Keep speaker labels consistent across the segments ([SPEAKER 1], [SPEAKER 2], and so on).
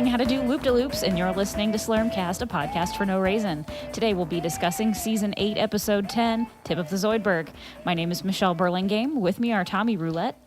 [SPEAKER 1] how to do loop-de-loops, and you're listening to Slurmcast, a podcast for no reason. Today we'll be discussing Season 8, Episode 10, Tip of the Zoidberg. My name is Michelle Burlingame. With me are Tommy Roulette.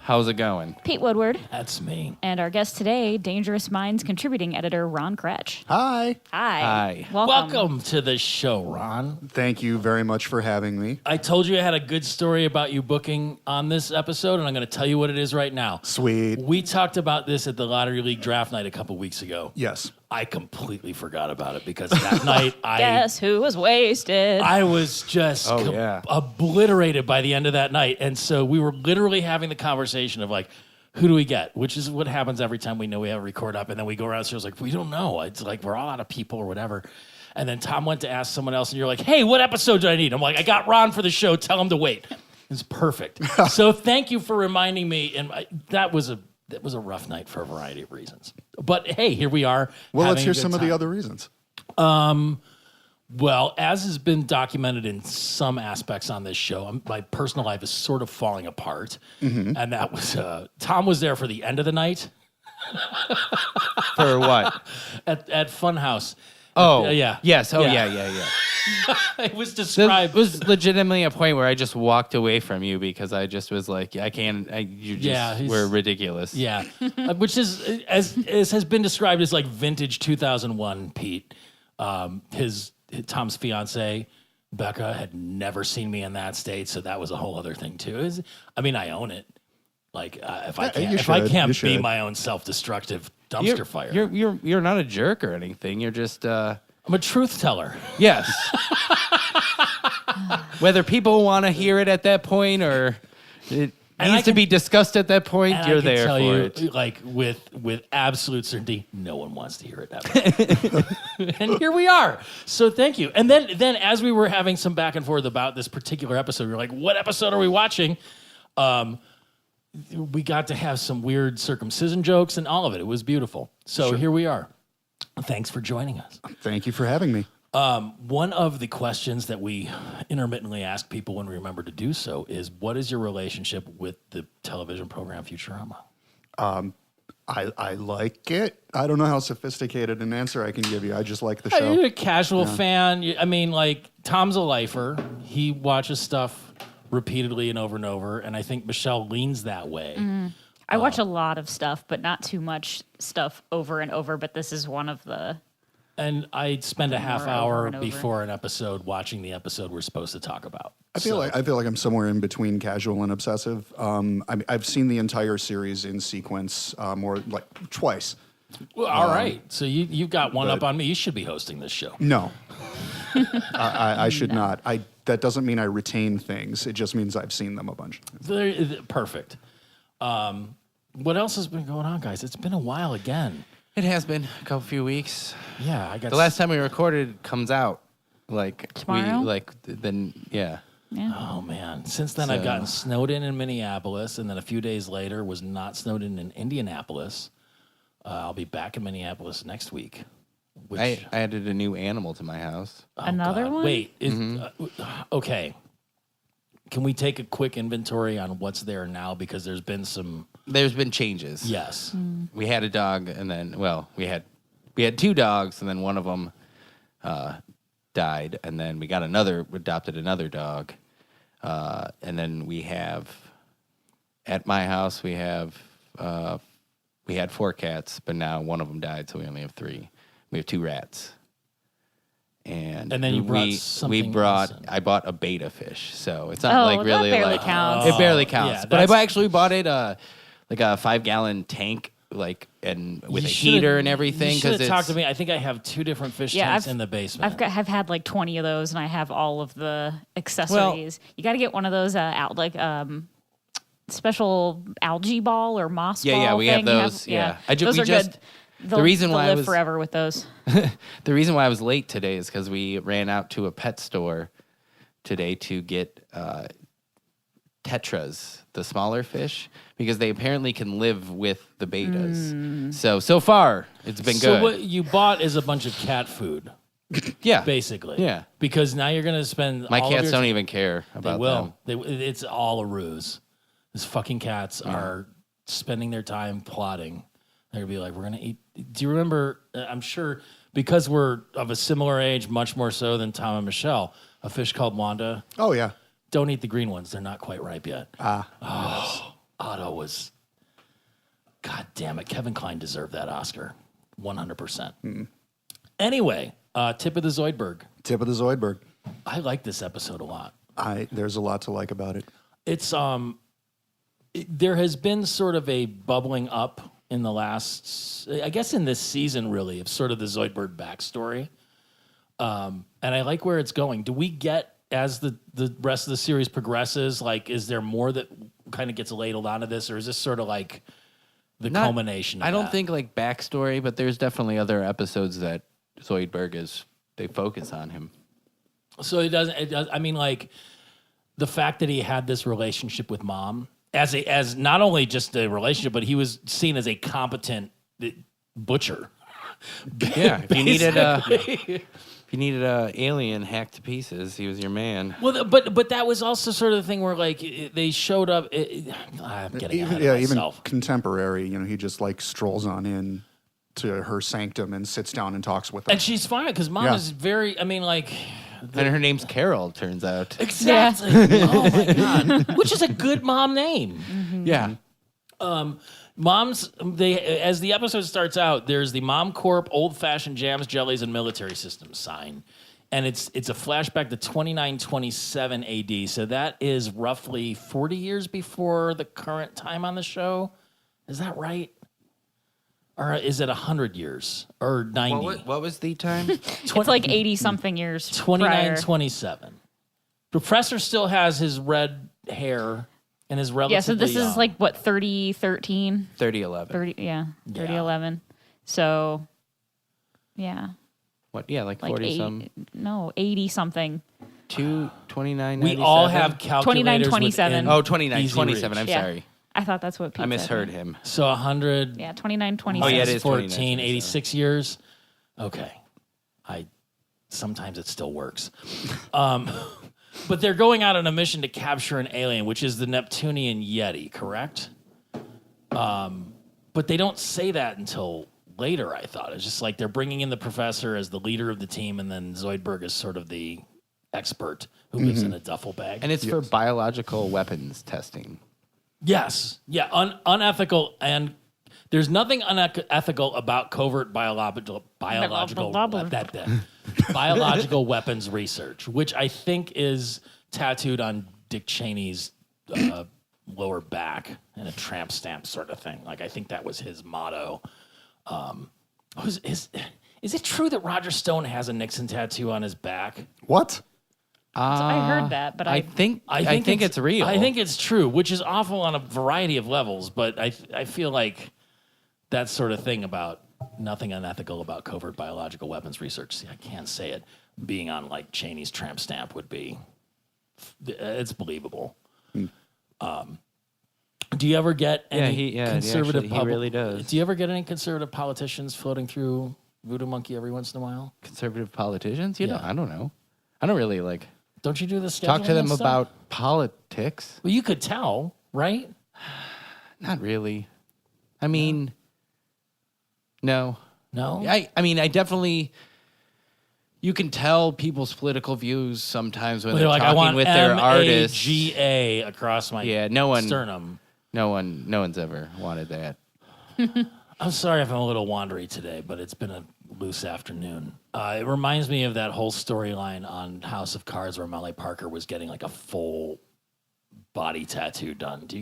[SPEAKER 2] How's it going?
[SPEAKER 1] Pete Woodward.
[SPEAKER 3] That's me.
[SPEAKER 1] And our guest today, Dangerous Minds contributing editor Ron Kretsch.
[SPEAKER 4] Hi.
[SPEAKER 1] Hi.
[SPEAKER 2] Hi.
[SPEAKER 3] Welcome to the show, Ron.
[SPEAKER 4] Thank you very much for having me.
[SPEAKER 3] I told you I had a good story about you booking on this episode, and I'm going to tell you what it is right now.
[SPEAKER 4] Sweet.
[SPEAKER 3] We talked about this at the Lottery League draft night a couple weeks ago.
[SPEAKER 4] Yes.
[SPEAKER 3] I completely forgot about it because that night
[SPEAKER 1] Guess who was wasted?
[SPEAKER 3] I was just obliterated by the end of that night. And so we were literally having the conversation of like, who do we get? Which is what happens every time we know we have a record up. And then we go around, so it's like, we don't know. It's like we're all out of people or whatever. And then Tom went to ask someone else, and you're like, hey, what episode do I need? I'm like, I got Ron for the show. Tell him to wait. It's perfect. So thank you for reminding me. And that was a rough night for a variety of reasons. But hey, here we are.
[SPEAKER 4] Well, let's hear some of the other reasons.
[SPEAKER 3] Well, as has been documented in some aspects on this show, my personal life is sort of falling apart. Mm-hmm. And that was, Tom was there for the end of the night.
[SPEAKER 2] For what?
[SPEAKER 3] At Funhouse.
[SPEAKER 2] Oh,
[SPEAKER 3] yeah.
[SPEAKER 2] Yes. Oh,
[SPEAKER 3] Yeah.
[SPEAKER 2] yeah.
[SPEAKER 3] It was
[SPEAKER 2] There
[SPEAKER 3] described.
[SPEAKER 2] was legitimately a point where I just walked away from you because I just was like, you just were ridiculous.
[SPEAKER 3] Yeah. Which is, as has been described as like vintage 2001 Pete. Tom's fiance, Becca, had never seen me in that state, so that was a whole other thing too. I own it. Like if I can't be my own self-destructive dumpster fire,
[SPEAKER 2] You're not a jerk or anything. You're just
[SPEAKER 3] I'm a truth teller.
[SPEAKER 2] yes. Whether people want to hear it at that point or it needs to be discussed at that point,
[SPEAKER 3] And
[SPEAKER 2] you're
[SPEAKER 3] I can
[SPEAKER 2] there
[SPEAKER 3] tell
[SPEAKER 2] for
[SPEAKER 3] you,
[SPEAKER 2] it.
[SPEAKER 3] like with absolute certainty, no one wants to hear it ever. And here we are. So thank you. And then as we were having some back and forth about this particular episode, we were like, what episode are we watching? We got to have some weird circumcision jokes and all of it. It was beautiful. So Here we are. Thanks for joining us.
[SPEAKER 4] Thank you for having me.
[SPEAKER 3] One of the questions that we intermittently ask people when we remember to do so is, what is your relationship with the television program Futurama?
[SPEAKER 4] I like it. I don't know how sophisticated an answer I can give you. I just like the show.
[SPEAKER 3] You're a casual fan. Tom's a lifer. He watches stuff repeatedly and over, and I think Michelle leans that way.
[SPEAKER 1] Mm-hmm. I watch a lot of stuff, but not too much stuff over and over, but this is one of the...
[SPEAKER 3] And I spend a half
[SPEAKER 1] over
[SPEAKER 3] hour
[SPEAKER 1] and over.
[SPEAKER 3] before an episode watching the episode we're supposed to talk about.
[SPEAKER 4] I feel like I'm somewhere in between casual and obsessive. I've seen the entire series in sequence more like twice.
[SPEAKER 3] Well, all right. So you've got one up on me. You should be hosting this show.
[SPEAKER 4] No, I should not. That doesn't mean I retain things. It just means I've seen them a bunch.
[SPEAKER 3] Perfect. What else has been going on, guys? It's been a while again.
[SPEAKER 2] It has been a few weeks.
[SPEAKER 3] Yeah, I got
[SPEAKER 2] The last time we recorded comes out like
[SPEAKER 1] Tomorrow?
[SPEAKER 2] Yeah.
[SPEAKER 3] Oh man! Since then, I've gotten snowed in Minneapolis, and then a few days later was not snowed in Indianapolis. I'll be back in Minneapolis next week. Which,
[SPEAKER 2] I added a new animal to my house.
[SPEAKER 1] Another one?
[SPEAKER 3] Wait. Okay. Can we take a quick inventory on what's there now? Because there's been
[SPEAKER 2] changes.
[SPEAKER 3] Yes.
[SPEAKER 2] We had a dog, and then we had two dogs, and then one of them died, and then we adopted another dog, and then we have at my house we had 4 cats, but now one of them died, so we only have 3. We have 2 rats. And
[SPEAKER 3] then you brought something else in.
[SPEAKER 2] I bought a beta fish, so it's not like really
[SPEAKER 1] that barely
[SPEAKER 2] like
[SPEAKER 1] counts.
[SPEAKER 2] it barely counts.
[SPEAKER 3] Yeah,
[SPEAKER 2] but I actually bought it like a 5-gallon tank, and with a heater and everything.
[SPEAKER 3] You should have talked to me. I think I have 2 different fish tanks in the basement.
[SPEAKER 1] I've had like 20 of those, and I have all of the accessories. You got to get one of those special algae ball or moss ball.
[SPEAKER 2] Yeah, we have
[SPEAKER 1] thing.
[SPEAKER 2] those.
[SPEAKER 1] Those are good.
[SPEAKER 2] The reason why
[SPEAKER 1] I live forever with those.
[SPEAKER 2] The reason why I was late today is because we ran out to a pet store today to get tetras, the smaller fish, because they apparently can live with the betas. So far, it's been good.
[SPEAKER 3] So what you bought is a bunch of cat food.
[SPEAKER 2] Yeah.
[SPEAKER 3] Basically.
[SPEAKER 2] Yeah.
[SPEAKER 3] Because now you're going to spend
[SPEAKER 2] My cats don't even care about them.
[SPEAKER 3] They will. It's all a ruse. These fucking cats are spending their time plotting They'd be like, we're going to eat. Do you remember, I'm sure, because we're of a similar age, much more so than Tom and Michelle, A Fish Called Wanda.
[SPEAKER 4] Oh, yeah.
[SPEAKER 3] Don't eat the green ones. They're not quite ripe yet.
[SPEAKER 4] Yes.
[SPEAKER 3] Otto was, God damn it. Kevin Kline deserved that Oscar. 100%. Anyway, tip of the Zoidberg.
[SPEAKER 4] Tip of the Zoidberg.
[SPEAKER 3] I like this episode a lot.
[SPEAKER 4] There's a lot to like about it.
[SPEAKER 3] It's there has been sort of a bubbling up in the last, I guess in this season really, of sort of the Zoidberg backstory. And I like where it's going. Do we get, as the rest of the series progresses, like, is there more that kind of gets ladled onto this, or is this sort of like the culmination of
[SPEAKER 2] I don't
[SPEAKER 3] that?
[SPEAKER 2] think like backstory, but there's definitely other episodes that Zoidberg they focus on him.
[SPEAKER 3] So it does. I mean, like the fact that he had this relationship with Mom as not only just a relationship, but he was seen as a competent butcher.
[SPEAKER 2] Yeah, if you needed a alien hacked to pieces, he was your man.
[SPEAKER 3] Well, but that was also sort of the thing where like they showed up. I'm getting ahead of myself.
[SPEAKER 4] Even contemporary. He just like strolls on in to her sanctum and sits down and talks with her.
[SPEAKER 3] And she's fine because Mom is very. I mean, like.
[SPEAKER 2] And her name's Carol, turns out.
[SPEAKER 3] Exactly. Yeah. Oh my God. Which is a good mom name.
[SPEAKER 1] Mm-hmm.
[SPEAKER 2] Yeah.
[SPEAKER 3] As the episode starts out, there's the Mom Corp Old Fashioned Jams, Jellies, and Military Systems sign. And it's a flashback to 2927 AD. So that is roughly 40 years before the current time on the show. Is that right? Or is it 100 years? Or 90?
[SPEAKER 2] What was the time?
[SPEAKER 1] It's like 80-something years
[SPEAKER 3] 2927. Professor still has his red hair and is relatively
[SPEAKER 1] Yeah, so this
[SPEAKER 3] young.
[SPEAKER 1] is like, what, 3013?
[SPEAKER 2] 3011.
[SPEAKER 1] 3011. So, yeah.
[SPEAKER 2] What? Yeah, like 40
[SPEAKER 1] like
[SPEAKER 2] some.
[SPEAKER 1] No, 80-something.
[SPEAKER 2] 29.
[SPEAKER 3] We all have calculators
[SPEAKER 1] 2927.
[SPEAKER 3] within
[SPEAKER 2] Oh, 2927. I'm
[SPEAKER 1] Yeah.
[SPEAKER 2] sorry.
[SPEAKER 1] I thought that's what Pete
[SPEAKER 2] I
[SPEAKER 1] said.
[SPEAKER 2] misheard him.
[SPEAKER 3] So 100.
[SPEAKER 1] Yeah, 2927.
[SPEAKER 2] Oh, yeah, it is
[SPEAKER 3] 14, 86 years. Okay. Sometimes it still works. But they're going out on a mission to capture an alien, which is the Neptunian Yeti, correct? But they don't say that until later, I thought. It's just like they're bringing in the professor as the leader of the team, and then Zoidberg is sort of the expert who lives in a duffel bag.
[SPEAKER 2] And it's for biological weapons testing.
[SPEAKER 3] Yes. Yeah. Unethical. And there's nothing unethical about covert biological weapons research, which I think is tattooed on Dick Cheney's lower back in a tramp stamp sort of thing. Like, I think that was his motto. Is it true that Roger Stone has a Nixon tattoo on his back?
[SPEAKER 4] What?
[SPEAKER 1] I heard that, but
[SPEAKER 2] I think it's real.
[SPEAKER 3] I think it's true, which is awful on a variety of levels. But I feel like that sort of thing about nothing unethical about covert biological weapons research. See, I can't say it. Being on like Cheney's tramp stamp would be, it's believable. Do you ever get any conservative?
[SPEAKER 2] He really does.
[SPEAKER 3] Do you ever get any conservative politicians floating through Voodoo Monkey every once in a while?
[SPEAKER 2] Conservative politicians?
[SPEAKER 3] Yeah.
[SPEAKER 2] I don't know. I don't really like.
[SPEAKER 3] Don't you do the scheduling
[SPEAKER 2] Talk to them
[SPEAKER 3] and stuff?
[SPEAKER 2] about politics.
[SPEAKER 3] Well, you could tell, right?
[SPEAKER 2] Not really. I mean, no.
[SPEAKER 3] No.
[SPEAKER 2] I mean, I definitely. You can tell people's political views sometimes when they're
[SPEAKER 3] like,
[SPEAKER 2] talking
[SPEAKER 3] I want
[SPEAKER 2] with their artists.
[SPEAKER 3] MAGA across my sternum.
[SPEAKER 2] No one's ever wanted that.
[SPEAKER 3] I'm sorry if I'm a little wandery today, but it's been a loose afternoon. It reminds me of that whole storyline on House of Cards where Molly Parker was getting like a full body tattoo done. Did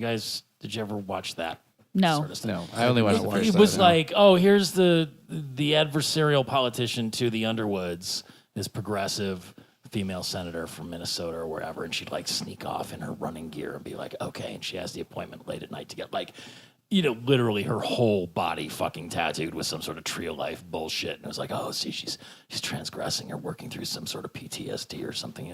[SPEAKER 3] you ever watch that?
[SPEAKER 1] No.
[SPEAKER 3] Sort of stuff?
[SPEAKER 2] No, I only watched the first
[SPEAKER 3] It was like, oh, here's the adversarial politician to the Underwoods, this progressive female senator from Minnesota or wherever, and she'd like sneak off in her running gear and be like, okay, and she has the appointment late at night to get like, literally her whole body fucking tattooed with some sort of tree of life bullshit. And it was like, oh, see, she's transgressing or working through some sort of PTSD or something.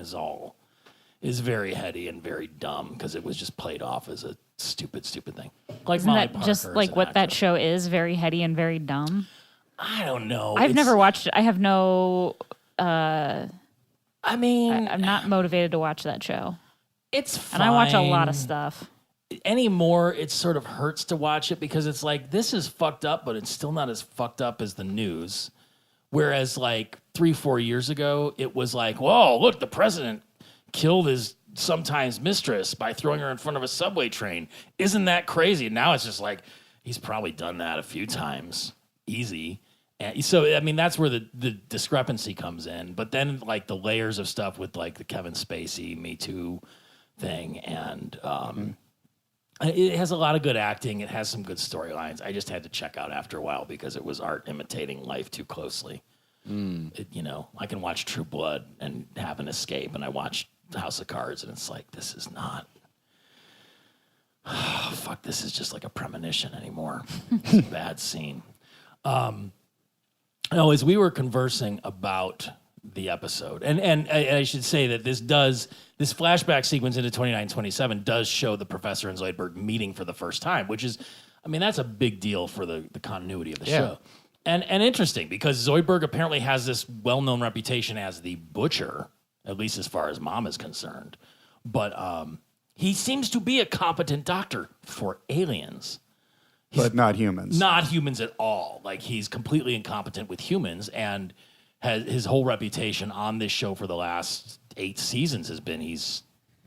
[SPEAKER 3] Is very heady and very dumb because it was just played off as a stupid thing. Like
[SPEAKER 1] Isn't
[SPEAKER 3] Molly
[SPEAKER 1] that
[SPEAKER 3] Parker
[SPEAKER 1] just
[SPEAKER 3] as
[SPEAKER 1] like
[SPEAKER 3] an
[SPEAKER 1] what that
[SPEAKER 3] actress.
[SPEAKER 1] show is? Very heady and very dumb.
[SPEAKER 3] I don't know.
[SPEAKER 1] I've never watched it. I have no.
[SPEAKER 3] I mean,
[SPEAKER 1] I'm not motivated to watch that show,
[SPEAKER 3] it's fine.
[SPEAKER 1] and I watch a lot of stuff.
[SPEAKER 3] anymore, it sort of hurts to watch it because it's like, this is fucked up, but it's still not as fucked up as the news. Whereas like 3-4 years ago, it was like, whoa, look, the president killed his sometimes mistress by throwing her in front of a subway train. Isn't that crazy? And now it's just like, he's probably done that a few times. Easy. And so, I mean, that's where the discrepancy comes in. But then, like, the layers of stuff with, like, the Kevin Spacey Me Too thing. And it has a lot of good acting. It has some good storylines. I just had to check out after a while because it was art imitating life too closely. I can watch True Blood and have an escape. And I watch House of Cards, and it's like, this is not... fuck, this is just like a premonition anymore. It's a bad scene. As we were conversing about the episode, and I should say that this flashback sequence into 2927 does show the Professor and Zoidberg meeting for the first time, which is, I mean, that's a big deal for the continuity of the show. And interesting, because Zoidberg apparently has this well-known reputation as the butcher, at least as far as Mom is concerned. But he seems to be a competent doctor for aliens.
[SPEAKER 4] But not humans.
[SPEAKER 3] Not humans at all. Like, he's completely incompetent with humans, and his whole reputation on this show for the last 8 seasons has been he's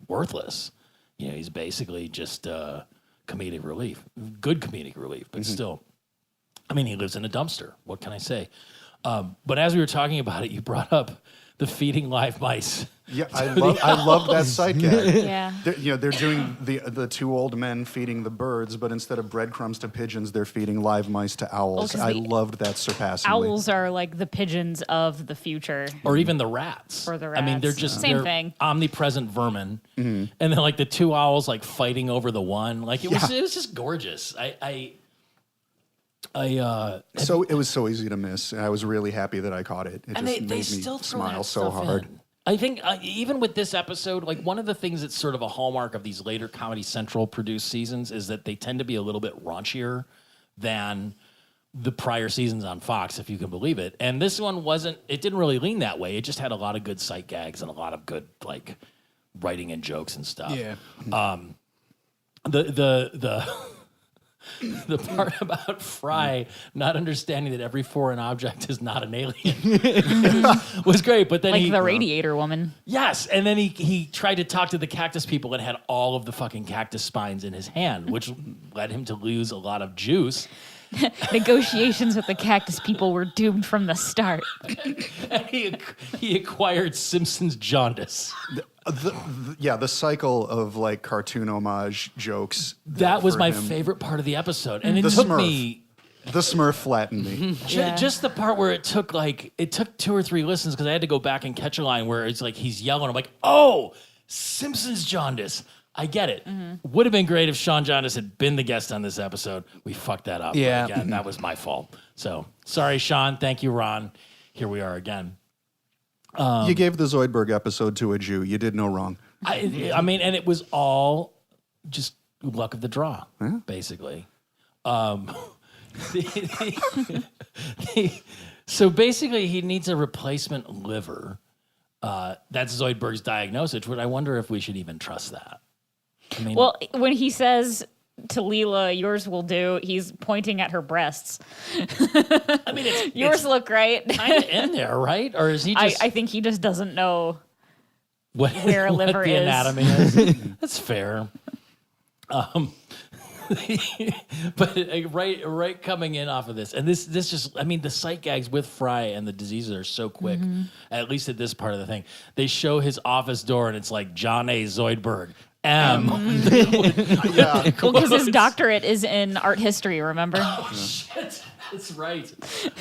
[SPEAKER 3] worthless. He's basically just comedic relief. Good comedic relief, but still. I mean, he lives in a dumpster. What can I say? But as we were talking about it, you brought up the feeding live mice.
[SPEAKER 4] Yeah, I love that sight gag.
[SPEAKER 1] Yeah.
[SPEAKER 4] They're doing the 2 old men feeding the birds, but instead of breadcrumbs to pigeons, they're feeding live mice to owls. I loved that surpassingly.
[SPEAKER 1] Owls are like the pigeons of the future.
[SPEAKER 3] Or even the rats.
[SPEAKER 1] Or the rats.
[SPEAKER 3] I mean, they're just
[SPEAKER 1] Same
[SPEAKER 3] they're
[SPEAKER 1] thing.
[SPEAKER 3] omnipresent vermin. And then like the 2 owls like fighting over the one. Like it was just gorgeous.
[SPEAKER 4] So it was so easy to miss, and I was really happy that I caught it. It just made me smile so hard.
[SPEAKER 3] I think even with this episode, like one of the things that's sort of a hallmark of these later Comedy Central produced seasons is that they tend to be a little bit raunchier than the prior seasons on Fox, if you can believe it. And this one it didn't really lean that way. It just had a lot of good sight gags and a lot of good like writing and jokes and stuff.
[SPEAKER 2] Yeah.
[SPEAKER 3] The part about Fry not understanding that every foreign object is not an alien was great. But then
[SPEAKER 1] like the radiator woman.
[SPEAKER 3] Yes, and then he tried to talk to the cactus people and had all of the fucking cactus spines in his hand, which led him to lose a lot of juice.
[SPEAKER 1] Negotiations with the cactus people were doomed from the start.
[SPEAKER 3] And he acquired Simpsons jaundice.
[SPEAKER 4] The cycle of like cartoon homage jokes.
[SPEAKER 3] That was my
[SPEAKER 4] him.
[SPEAKER 3] favorite part of the episode, and it
[SPEAKER 4] The
[SPEAKER 3] took
[SPEAKER 4] Smurf.
[SPEAKER 3] me.
[SPEAKER 4] The Smurf flattened me.
[SPEAKER 3] Just the part where it took 2 or 3 listens because I had to go back and catch a line where it's like he's yelling. I'm like, oh, Simpsons jaundice. I get it. Would have been great if Sean Jaundice had been the guest on this episode. We fucked that up.
[SPEAKER 2] Yeah.
[SPEAKER 3] But again, that was my fault. So sorry, Sean. Thank you, Ron. Here we are again.
[SPEAKER 4] You gave the Zoidberg episode to a Jew. You did no wrong.
[SPEAKER 3] I mean, and it was all just luck of the draw, basically. So basically, he needs a replacement liver. That's Zoidberg's diagnosis, but I wonder if we should even trust that. I mean,
[SPEAKER 1] Well, when he says to Leela, yours will do, he's pointing at her breasts.
[SPEAKER 3] I mean,
[SPEAKER 1] Yours look great.
[SPEAKER 3] kind of in there, right? Or is he just
[SPEAKER 1] I think he just doesn't know
[SPEAKER 3] where
[SPEAKER 1] a liver
[SPEAKER 3] the
[SPEAKER 1] is.
[SPEAKER 3] anatomy is? That's fair. But right coming in off of this, and this just, I mean, the sight gags with Fry and the diseases are so quick. At least at this part of the thing, they show his office door, and it's like John A. Zoidberg, M.
[SPEAKER 1] Well, because his doctorate is in art history, remember?
[SPEAKER 3] Oh shit, that's right.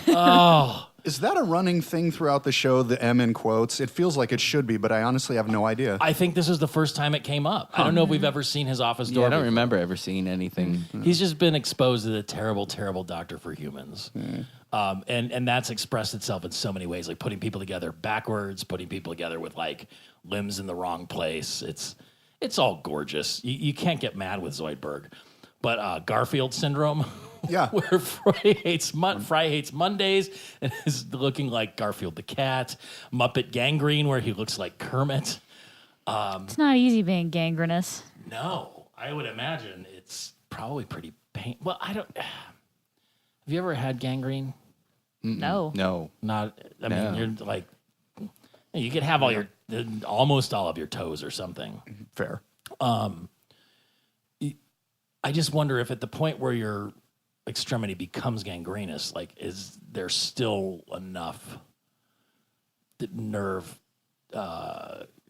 [SPEAKER 3] Oh.
[SPEAKER 4] Is that a running thing throughout the show, the M in quotes? It feels like it should be, but I honestly have no idea.
[SPEAKER 3] I think this is the first time it came up. I don't know if we've ever seen his office door.
[SPEAKER 2] Yeah, I don't
[SPEAKER 3] before.
[SPEAKER 2] remember ever seeing anything.
[SPEAKER 3] He's just been exposed to the terrible, terrible doctor for humans. And that's expressed itself in so many ways, like putting people together backwards, putting people together with like limbs in the wrong place. It's all gorgeous. You can't get mad with Zoidberg. But Garfield syndrome,
[SPEAKER 4] Yeah.
[SPEAKER 3] where Fry hates Mondays and is looking like Garfield the cat. Muppet gangrene, where he looks like Kermit.
[SPEAKER 1] It's not easy being gangrenous.
[SPEAKER 3] No. I would imagine it's probably pretty pain. Well, I don't. Have you ever had gangrene?
[SPEAKER 1] No.
[SPEAKER 3] Not. I mean, you're like, you could have almost all of your toes or something.
[SPEAKER 4] Fair.
[SPEAKER 3] I just wonder if at the point where your extremity becomes gangrenous, like, is there still enough nerve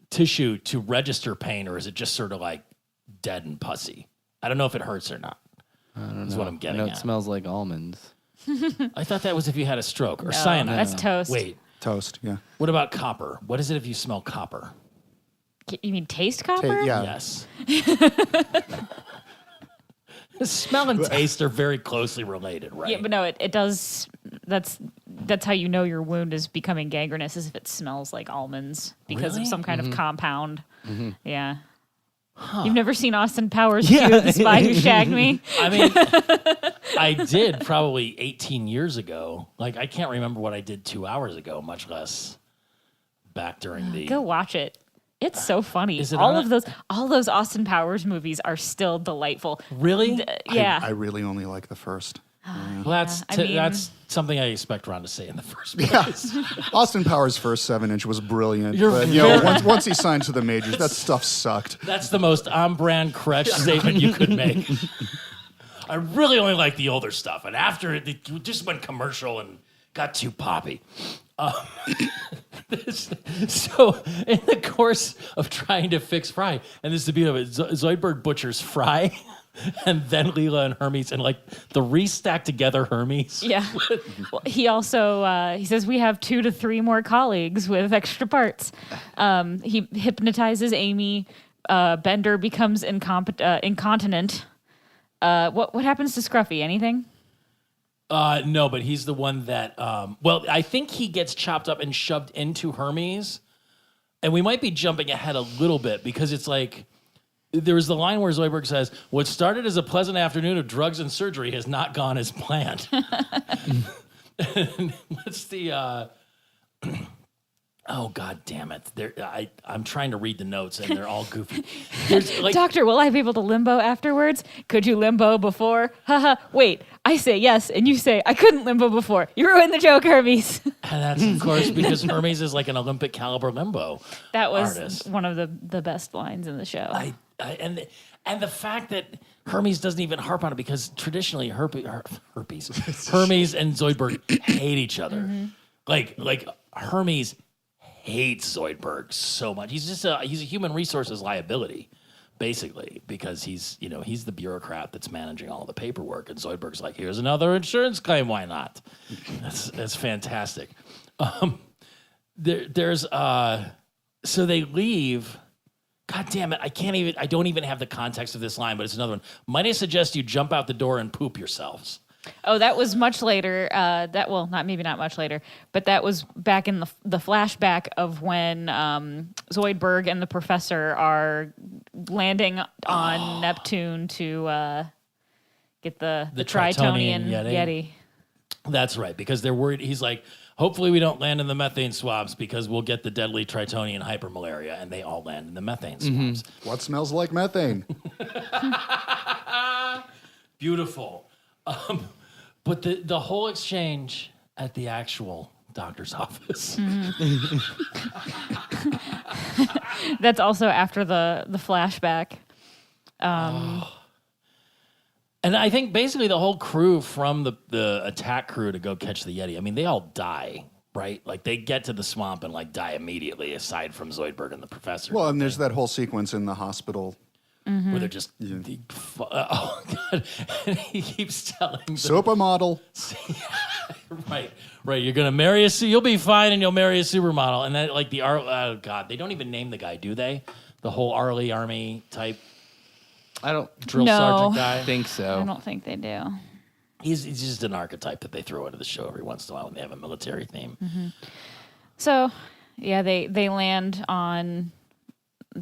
[SPEAKER 3] tissue to register pain, or is it just sort of like dead and pussy? I don't know if it hurts or not.
[SPEAKER 2] I don't know.
[SPEAKER 3] Is what I'm getting
[SPEAKER 2] I know
[SPEAKER 3] at.
[SPEAKER 2] it smells like almonds.
[SPEAKER 3] I thought that was if you had a stroke or cyanide.
[SPEAKER 1] That's toast.
[SPEAKER 3] Wait,
[SPEAKER 4] Toast, yeah.
[SPEAKER 3] what about copper? What is it if you smell copper?
[SPEAKER 1] You mean taste copper?
[SPEAKER 4] Yeah.
[SPEAKER 3] Yes. Smell and taste are very closely related, right?
[SPEAKER 1] Yeah, but no, it does. That's how you know your wound is becoming gangrenous, is if it smells like almonds because
[SPEAKER 3] Really?
[SPEAKER 1] of some kind of compound. Yeah.
[SPEAKER 3] Huh.
[SPEAKER 1] You've never seen Austin Powers 2, The Spy Who Shagged Me?
[SPEAKER 3] I mean, I did probably 18 years ago. Like, I can't remember what I did 2 hours ago, much less back during the...
[SPEAKER 1] Go watch it. It's so funny.
[SPEAKER 3] Is it
[SPEAKER 1] all
[SPEAKER 3] on
[SPEAKER 1] of those Austin Powers movies are still delightful.
[SPEAKER 3] Really?
[SPEAKER 1] Yeah.
[SPEAKER 4] I really only like the first.
[SPEAKER 3] Well,
[SPEAKER 1] Yeah,
[SPEAKER 3] that's something I expect Ron to say in the first place.
[SPEAKER 4] Yeah. Austin Powers' first 7-inch was brilliant.
[SPEAKER 3] You're
[SPEAKER 4] But, once he signed to the majors, that stuff sucked.
[SPEAKER 3] That's the most on-brand Kretsch statement you could make. I really only like the older stuff, and after it just went commercial and got too poppy. So, in the course of trying to fix Fry, and this is the beauty of it, Zoidberg butchers Fry, and then Leela and Hermes, and like the restacked together Hermes.
[SPEAKER 1] Yeah. Well, he also he says we have 2 to 3 more colleagues with extra parts. He hypnotizes Amy. Bender becomes incontinent. What happens to Scruffy? Anything?
[SPEAKER 3] No, but he's the one that. Well, I think he gets chopped up and shoved into Hermes, and we might be jumping ahead a little bit because it's like. There's the line where Zoidberg says, "What started as a pleasant afternoon of drugs and surgery has not gone as planned." What's the? Oh, God damn it! I'm trying to read the notes and they're all goofy. Like,
[SPEAKER 1] Doctor, will I be able to limbo afterwards? Could you limbo before? Haha. Wait, I say yes, and you say I couldn't limbo before. You ruined the joke, Hermes.
[SPEAKER 3] and that's of course because Hermes is like an Olympic caliber limbo.
[SPEAKER 1] That was
[SPEAKER 3] artist.
[SPEAKER 1] One of the best lines in the show.
[SPEAKER 3] And the fact that Hermes doesn't even harp on it because traditionally Hermes and Zoidberg hate each other.
[SPEAKER 1] Mm-hmm.
[SPEAKER 3] Like Hermes hates Zoidberg so much. He's a human resources liability, basically, because he's the bureaucrat that's managing all the paperwork, and Zoidberg's like, here's another insurance claim, why not? That's fantastic. So they leave. God damn it, I don't even have the context of this line, but it's another one. Might I suggest you jump out the door and poop yourselves?
[SPEAKER 1] Oh, that was much later. Not much later, but that was back in the flashback of when Zoidberg and the professor are landing on Neptune to get the Tritonian Yeti.
[SPEAKER 3] That's right, because they're worried. He's like, hopefully we don't land in the methane swamps because we'll get the deadly Tritonian hypermalaria, and they all land in the methane swamps.
[SPEAKER 4] What smells like methane?
[SPEAKER 3] Beautiful. But the whole exchange at the actual doctor's office.
[SPEAKER 1] That's also after the flashback.
[SPEAKER 3] And I think basically the whole crew from the attack crew to go catch the Yeti, I mean, they all die, right? Like, they get to the swamp and, like, die immediately, aside from Zoidberg and the professor.
[SPEAKER 4] Well, and there's that whole sequence in the hospital.
[SPEAKER 3] Where they're just... oh, God. And he keeps telling them...
[SPEAKER 4] Supermodel.
[SPEAKER 3] Right. You're going to marry you'll be fine and you'll marry a supermodel. And then, like, oh, God, they don't even name the guy, do they? The whole Arlie Army type...
[SPEAKER 2] I don't
[SPEAKER 3] sergeant guy.
[SPEAKER 2] think so.
[SPEAKER 1] I don't think they do.
[SPEAKER 3] He's just an archetype that they throw into the show every once in a while when they have a military theme.
[SPEAKER 1] So, yeah, they land on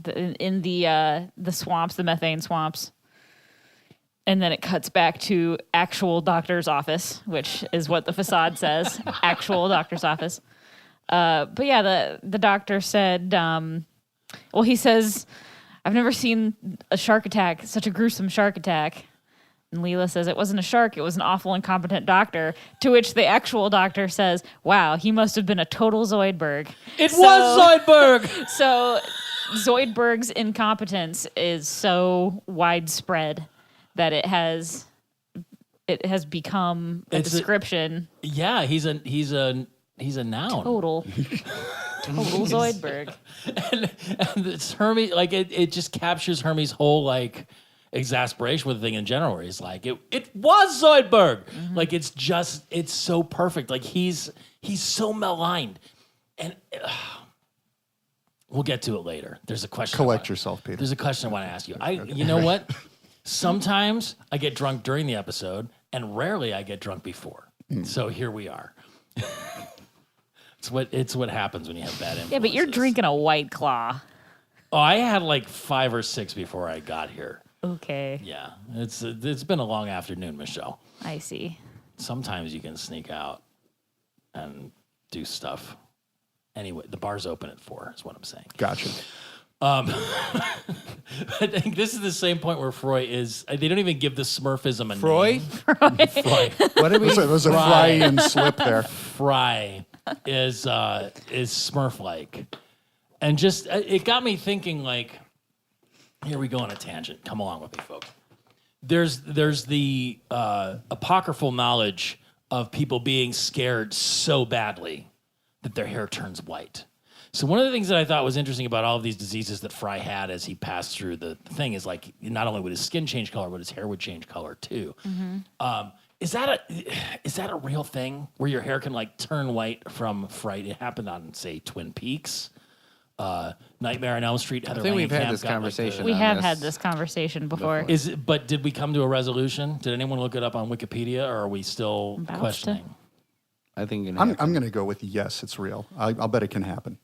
[SPEAKER 1] in the swamps, the methane swamps, and then it cuts back to actual doctor's office, which is what the facade says, actual doctor's office. But yeah, the doctor said, he says, I've never seen a shark attack, such a gruesome shark attack. And Leela says it wasn't a shark, it was an awful, incompetent doctor. To which the actual doctor says, wow, he must have been a total Zoidberg.
[SPEAKER 3] Was Zoidberg!
[SPEAKER 1] So Zoidberg's incompetence is so widespread that it has become a description.
[SPEAKER 3] He's a noun.
[SPEAKER 1] Total Zoidberg.
[SPEAKER 3] And it's Hermes, like it just captures Hermes' whole like exasperation with the thing in general, where he's like, it was Zoidberg. Like it's so perfect. Like he's so maligned. And we'll get to it later. There's a question.
[SPEAKER 4] Collect yourself, Peter.
[SPEAKER 3] There's a question I want to ask you. You know what? Sometimes I get drunk during the episode, and rarely I get drunk before. So here we are. It's what happens when you have bad influences.
[SPEAKER 1] Yeah, but you're drinking a White Claw.
[SPEAKER 3] Oh, I had like 5 or 6 before I got here.
[SPEAKER 1] Okay.
[SPEAKER 3] Yeah, it's been a long afternoon, Michelle.
[SPEAKER 1] I see.
[SPEAKER 3] Sometimes you can sneak out and do stuff. Anyway, the bar's open at 4 is what I'm saying.
[SPEAKER 4] Gotcha.
[SPEAKER 3] I think this is the same point where Freud is. They don't even give the Smurfism a
[SPEAKER 2] Freud?
[SPEAKER 3] name. Freud.
[SPEAKER 2] What did we?
[SPEAKER 4] There's a Freudian slip there.
[SPEAKER 3] Fry is Smurf-like, and just it got me thinking. Like, here we go on a tangent. Come along with me, folks. There's the apocryphal knowledge of people being scared so badly that their hair turns white. So one of the things that I thought was interesting about all of these diseases that Fry had as he passed through the thing is like not only would his skin change color, but his hair would change color too. Is that a real thing where your hair can like turn white from fright? It happened on, say, Twin Peaks, Nightmare on Elm Street. Heather
[SPEAKER 2] I think we've had
[SPEAKER 3] Langenkamp
[SPEAKER 2] this
[SPEAKER 3] got, like,
[SPEAKER 2] conversation.
[SPEAKER 1] We
[SPEAKER 2] on
[SPEAKER 1] have
[SPEAKER 2] this.
[SPEAKER 1] had this conversation before.
[SPEAKER 3] But did we come to a resolution? Did anyone look it up on Wikipedia, or are we still
[SPEAKER 1] About
[SPEAKER 3] questioning?
[SPEAKER 2] I think
[SPEAKER 4] I'm going to go with yes, it's real. I'll bet it can happen.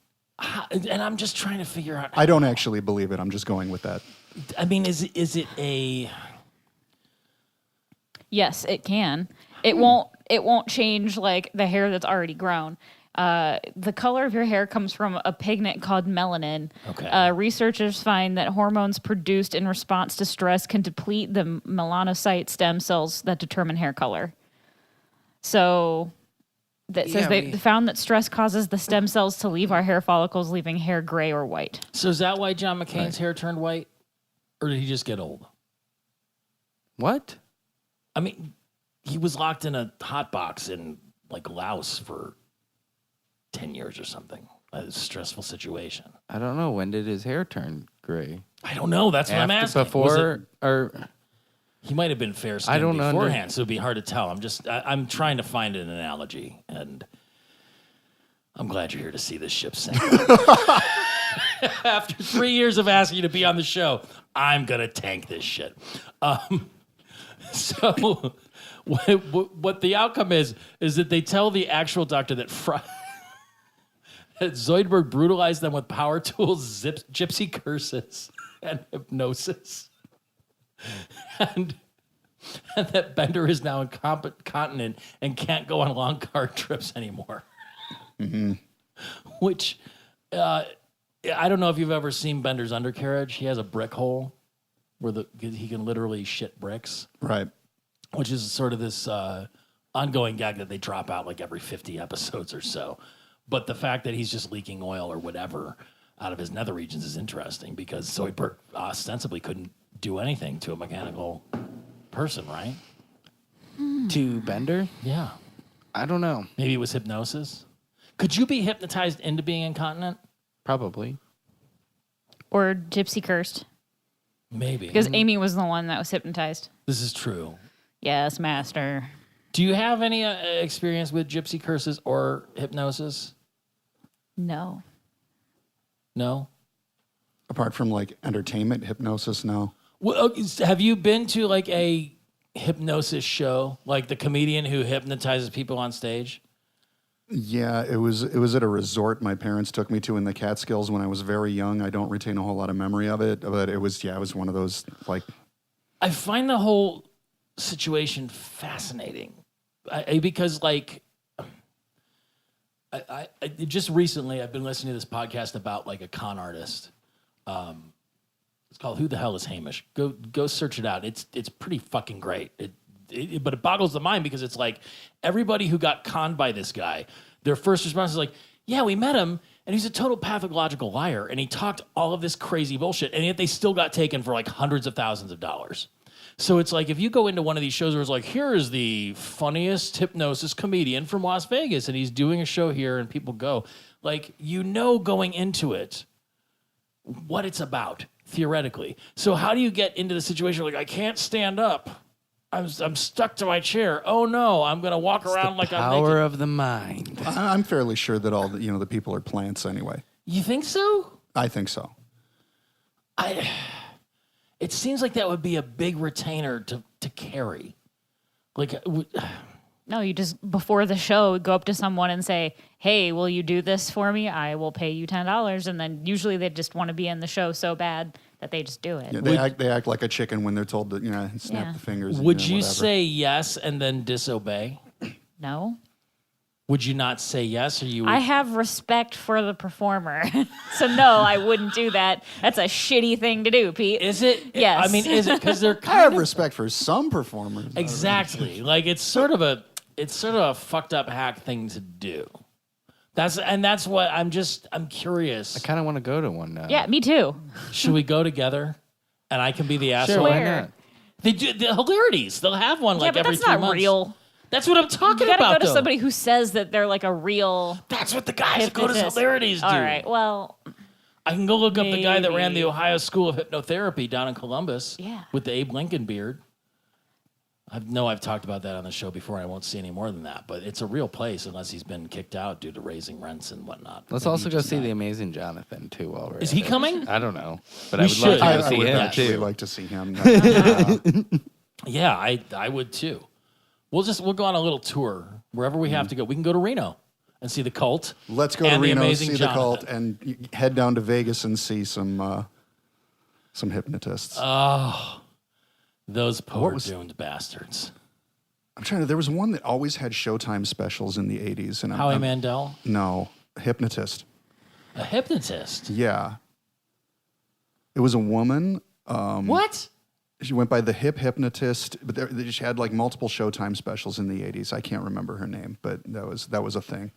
[SPEAKER 3] And I'm just trying to figure out.
[SPEAKER 4] I don't actually believe it. I'm just going with that.
[SPEAKER 3] I mean, is it a?
[SPEAKER 1] Yes, it can. It won't change like the hair that's already grown. The color of your hair comes from a pigment called melanin.
[SPEAKER 3] Okay.
[SPEAKER 1] Researchers find that hormones produced in response to stress can deplete the melanocyte stem cells that determine hair color. So that says they found that stress causes the stem cells to leave our hair follicles, leaving hair gray or white.
[SPEAKER 3] So is that why John McCain's hair turned white, or did he just get old?
[SPEAKER 2] What?
[SPEAKER 3] I mean, he was locked in a hot box in like Laos for 10 years or something. A stressful situation.
[SPEAKER 2] I don't know. When did his hair turn gray?
[SPEAKER 3] I don't know. That's what I'm asking.
[SPEAKER 2] Before or
[SPEAKER 3] he might have been fair skinned
[SPEAKER 2] I don't know.
[SPEAKER 3] beforehand, so it'd be hard to tell. I'm trying to find an analogy, and I'm glad you're here to see this ship sink. After 3 years of asking you to be on the show, I'm gonna tank this shit. So what the outcome is that they tell the actual doctor that that Zoidberg brutalized them with power tools, gypsy curses, and hypnosis. And that Bender is now incontinent and can't go on long car trips anymore. Mm-hmm. Which, I don't know if you've ever seen Bender's undercarriage. He has a brick hole where he can literally shit bricks.
[SPEAKER 4] Right.
[SPEAKER 3] Which is sort of this ongoing gag that they drop out like every 50 episodes or so. But the fact that he's just leaking oil or whatever out of his nether regions is interesting because Zoidberg ostensibly couldn't do anything to a mechanical person, right?
[SPEAKER 2] to Bender?
[SPEAKER 3] Yeah.
[SPEAKER 2] I don't know.
[SPEAKER 3] Maybe it was hypnosis. Could you be hypnotized into being incontinent?
[SPEAKER 2] Probably.
[SPEAKER 1] Or gypsy cursed.
[SPEAKER 3] Maybe.
[SPEAKER 1] Because Amy was the one that was hypnotized.
[SPEAKER 3] This is true.
[SPEAKER 1] Yes, master.
[SPEAKER 3] Do you have any experience with gypsy curses or hypnosis?
[SPEAKER 1] No.
[SPEAKER 3] No?
[SPEAKER 4] Apart from like entertainment, hypnosis, no.
[SPEAKER 3] Well, have you been to like a hypnosis show, like the comedian who hypnotizes people on stage?
[SPEAKER 4] Yeah, it was at a resort my parents took me to in the Catskills when I was very young. I don't retain a whole lot of memory of it, but it was one of those like.
[SPEAKER 3] I find the whole situation fascinating because like I just recently I've been listening to this podcast about like a con artist It's called Who the Hell is Hamish? Go search it out. It's pretty fucking great. But it boggles the mind because it's like everybody who got conned by this guy, their first response is like, yeah, we met him and he's a total pathological liar and he talked all of this crazy bullshit and yet they still got taken for like hundreds of thousands of dollars. So it's like if you go into one of these shows where it's like, here is the funniest hypnosis comedian from Las Vegas and he's doing a show here and people go, like, going into it what it's about, theoretically. So how do you get into the situation like, I can't stand up. I'm stuck to my chair. Oh no, I'm going to walk around like I'm naked.
[SPEAKER 2] Power of the mind.
[SPEAKER 4] I'm fairly sure that all the people are plants anyway.
[SPEAKER 3] You think so?
[SPEAKER 4] I think so.
[SPEAKER 3] It seems like that would be a big retainer to carry. Like,
[SPEAKER 1] No, you just, before the show, go up to someone and say, hey, will you do this for me? I will pay you $10. And then usually they just want to be in the show so bad that they just do it.
[SPEAKER 4] Yeah, they act like a chicken when they're told to snap the fingers.
[SPEAKER 3] Would you
[SPEAKER 4] whatever.
[SPEAKER 3] say yes and then disobey?
[SPEAKER 1] No.
[SPEAKER 3] Would you not say yes, or you? Would...
[SPEAKER 1] I have respect for the performer, so no, I wouldn't do that. That's a shitty thing to do, Pete.
[SPEAKER 3] Is it?
[SPEAKER 1] Yes.
[SPEAKER 3] I mean, is it because they're
[SPEAKER 4] I
[SPEAKER 3] kind
[SPEAKER 4] have
[SPEAKER 3] of
[SPEAKER 4] respect for some performers.
[SPEAKER 3] exactly like it's sort of a fucked up hack thing to do. That's what I'm curious.
[SPEAKER 2] I kind of want to go to one now.
[SPEAKER 1] Yeah, me too.
[SPEAKER 3] Should we go together? And I can be the asshole.
[SPEAKER 2] Sure, why
[SPEAKER 1] Where?
[SPEAKER 2] not?
[SPEAKER 3] They do the hilarities. They'll have one like
[SPEAKER 1] Yeah, but
[SPEAKER 3] every
[SPEAKER 1] that's
[SPEAKER 3] 3
[SPEAKER 1] not
[SPEAKER 3] months.
[SPEAKER 1] real.
[SPEAKER 3] That's what I'm talking
[SPEAKER 1] You gotta
[SPEAKER 3] about.
[SPEAKER 1] go to
[SPEAKER 3] though.
[SPEAKER 1] somebody who says that they're like a real.
[SPEAKER 3] That's what the guys that go to
[SPEAKER 1] hypnotist.
[SPEAKER 3] hilarities do.
[SPEAKER 1] All right, well,
[SPEAKER 3] I can go look up the guy that ran the
[SPEAKER 1] Maybe.
[SPEAKER 3] Ohio School of Hypnotherapy down in Columbus.
[SPEAKER 1] Yeah.
[SPEAKER 3] With the Abe Lincoln beard. I've talked about that on the show before. I won't see any more than that, but it's a real place unless he's been kicked out due to raising rents and whatnot.
[SPEAKER 2] Let's
[SPEAKER 3] Maybe
[SPEAKER 2] also
[SPEAKER 3] he
[SPEAKER 2] go
[SPEAKER 3] just
[SPEAKER 2] see
[SPEAKER 3] died.
[SPEAKER 2] The Amazing Jonathan too. While we're
[SPEAKER 3] Is
[SPEAKER 2] at
[SPEAKER 3] he
[SPEAKER 2] it.
[SPEAKER 3] coming?
[SPEAKER 2] I don't know, but
[SPEAKER 3] We
[SPEAKER 2] I would
[SPEAKER 3] should.
[SPEAKER 2] love to
[SPEAKER 4] I
[SPEAKER 2] go see
[SPEAKER 4] would
[SPEAKER 2] him
[SPEAKER 4] actually
[SPEAKER 2] too.
[SPEAKER 4] like to see him.
[SPEAKER 3] Yeah, I would too. We'll go on a little tour wherever we have to go. We can go to Reno and see the Cult.
[SPEAKER 4] Let's go to
[SPEAKER 3] and the
[SPEAKER 4] Reno,
[SPEAKER 3] Amazing
[SPEAKER 4] see the
[SPEAKER 3] Jonathan.
[SPEAKER 4] cult, and head down to Vegas and see some hypnotists.
[SPEAKER 3] Those poor
[SPEAKER 4] was-
[SPEAKER 3] doomed bastards.
[SPEAKER 4] I'm trying to. There was one that always had Showtime specials in the '80s, and
[SPEAKER 3] Howie Mandel,
[SPEAKER 4] No, hypnotist.
[SPEAKER 3] a hypnotist.
[SPEAKER 4] Yeah, it was a woman.
[SPEAKER 3] What?
[SPEAKER 4] She went by the hypnotist, but she had like multiple Showtime specials in the '80s. I can't remember her name, but that was a thing.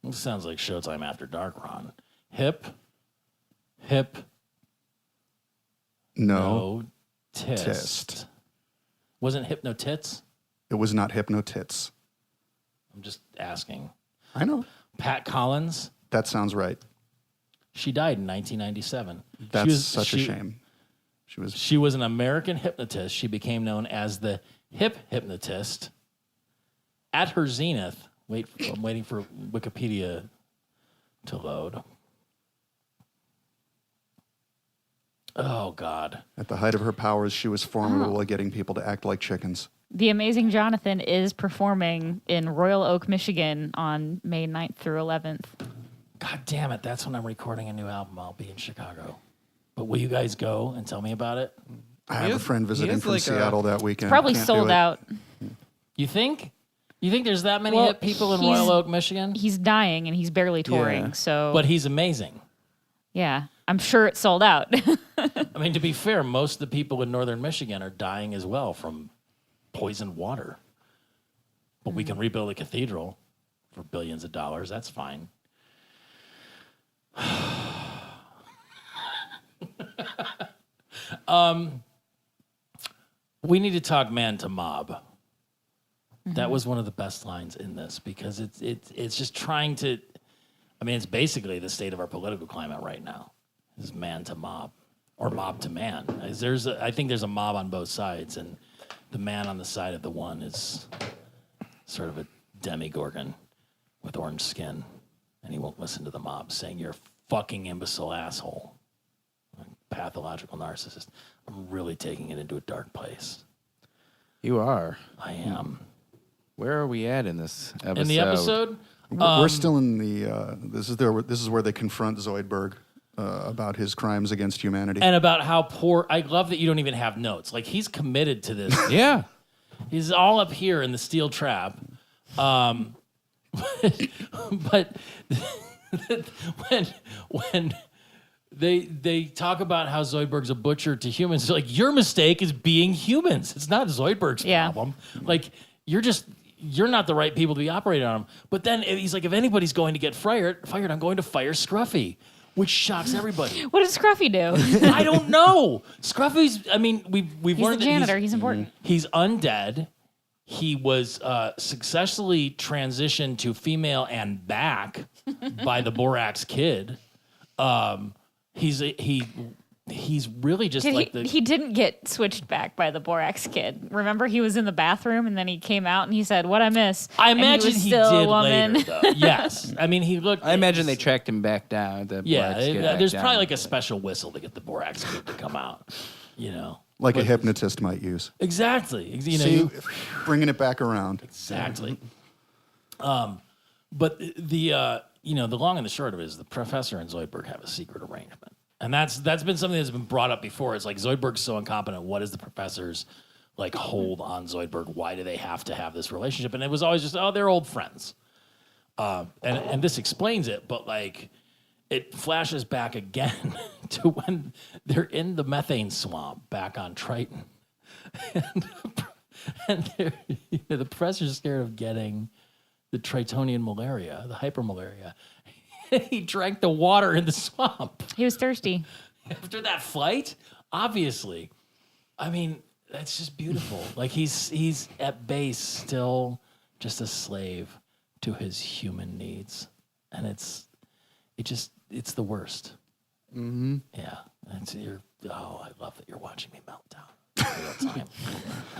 [SPEAKER 3] This sounds like Showtime After Dark, Ron. Hip.
[SPEAKER 4] No,
[SPEAKER 3] Tist.
[SPEAKER 4] Tist.
[SPEAKER 3] Wasn't Hypnotits?
[SPEAKER 4] It was not hypnotits.
[SPEAKER 3] I'm just asking.
[SPEAKER 4] I know.
[SPEAKER 3] Pat Collins.
[SPEAKER 4] That sounds right.
[SPEAKER 3] She died in 1997.
[SPEAKER 4] That's such a shame.
[SPEAKER 3] She was an American hypnotist. She became known as the Hip Hypnotist. At her zenith, I'm waiting for Wikipedia to load. Oh, God.
[SPEAKER 4] At the height of her powers, she was formidable at getting people to act like chickens.
[SPEAKER 1] The Amazing Jonathan is performing in Royal Oak, Michigan on May 9th through 11th.
[SPEAKER 3] God damn it. That's when I'm recording a new album. I'll be in Chicago. But will you guys go and tell me about it?
[SPEAKER 4] I have a friend visiting from
[SPEAKER 2] like
[SPEAKER 4] Seattle that weekend.
[SPEAKER 1] Probably
[SPEAKER 4] Can't do
[SPEAKER 1] sold
[SPEAKER 4] it.
[SPEAKER 1] out.
[SPEAKER 3] You think? You think there's that many
[SPEAKER 1] Well,
[SPEAKER 3] hip people in
[SPEAKER 1] he's-
[SPEAKER 3] Royal Oak, Michigan?
[SPEAKER 1] He's dying and he's barely touring,
[SPEAKER 2] Yeah.
[SPEAKER 1] so
[SPEAKER 3] But he's amazing.
[SPEAKER 1] yeah, I'm sure it's sold out.
[SPEAKER 3] I mean, to be fair, most of the people in northern Michigan are dying as well from poisoned water. But we can rebuild a cathedral for billions of dollars. That's fine. We need to talk man to mob. That was one of the best lines in this because it's just trying to. I mean, it's basically the state of our political climate right now. Is man to mob, or mob to man. I think there's a mob on both sides, and the man on the side of the one is sort of a demigorgon with orange skin, and he won't listen to the mob saying you're a fucking imbecile asshole, pathological narcissist. I'm really taking it into a dark place.
[SPEAKER 2] You are.
[SPEAKER 3] I am.
[SPEAKER 2] Where are we at in this episode?
[SPEAKER 3] In the episode,
[SPEAKER 4] We're still in the. This is where they confront Zoidberg about his crimes against humanity.
[SPEAKER 3] and about how poor. I love that you don't even have notes. Like he's committed to this.
[SPEAKER 2] Yeah.
[SPEAKER 3] He's all up here in the steel trap. But when They talk about how Zoidberg's a butcher to humans. It's like, your mistake is being humans. It's not Zoidberg's problem. Like, you're not the right people to be operating on him. But then he's like, if anybody's going to get fired, I'm going to fire Scruffy, which shocks everybody.
[SPEAKER 1] What does Scruffy do?
[SPEAKER 3] I don't know. Scruffy's, I mean, we've
[SPEAKER 1] He's
[SPEAKER 3] learned
[SPEAKER 1] the
[SPEAKER 3] that
[SPEAKER 1] janitor. He's important.
[SPEAKER 3] He's undead. He was successfully transitioned to female and back by the Borax Kid. He's really just
[SPEAKER 1] He didn't get switched back by the Borax Kid. Remember, he was in the bathroom and then he came out and he said, "What I miss."
[SPEAKER 3] I imagine
[SPEAKER 1] and he, was
[SPEAKER 3] he
[SPEAKER 1] still
[SPEAKER 3] did
[SPEAKER 1] a woman.
[SPEAKER 3] later, though. Yes, I mean he looked.
[SPEAKER 2] I imagine they tracked him back down.
[SPEAKER 3] There's probably like a special whistle to get the Borax Kid to come out.
[SPEAKER 4] Like a hypnotist might use.
[SPEAKER 3] Exactly.
[SPEAKER 4] See, bringing it back around.
[SPEAKER 3] Exactly. But the long and the short of it is the professor and Zoidberg have a secret arrangement. And that's been something that's been brought up before. It's like, Zoidberg's so incompetent. What is the professor's hold on Zoidberg? Why do they have to have this relationship? And it was always just, they're old friends. And this explains it, but it flashes back again to when they're in the methane swamp back on Triton. And the professor's scared of getting the Tritonian malaria, the hypermalaria. He drank the water in the swamp.
[SPEAKER 1] He was thirsty.
[SPEAKER 3] After that flight, obviously. I mean, that's just beautiful. He's at base still just a slave to his human needs. And it's the worst. Mm-hmm. Yeah. I love that you're watching me melt down. Real time.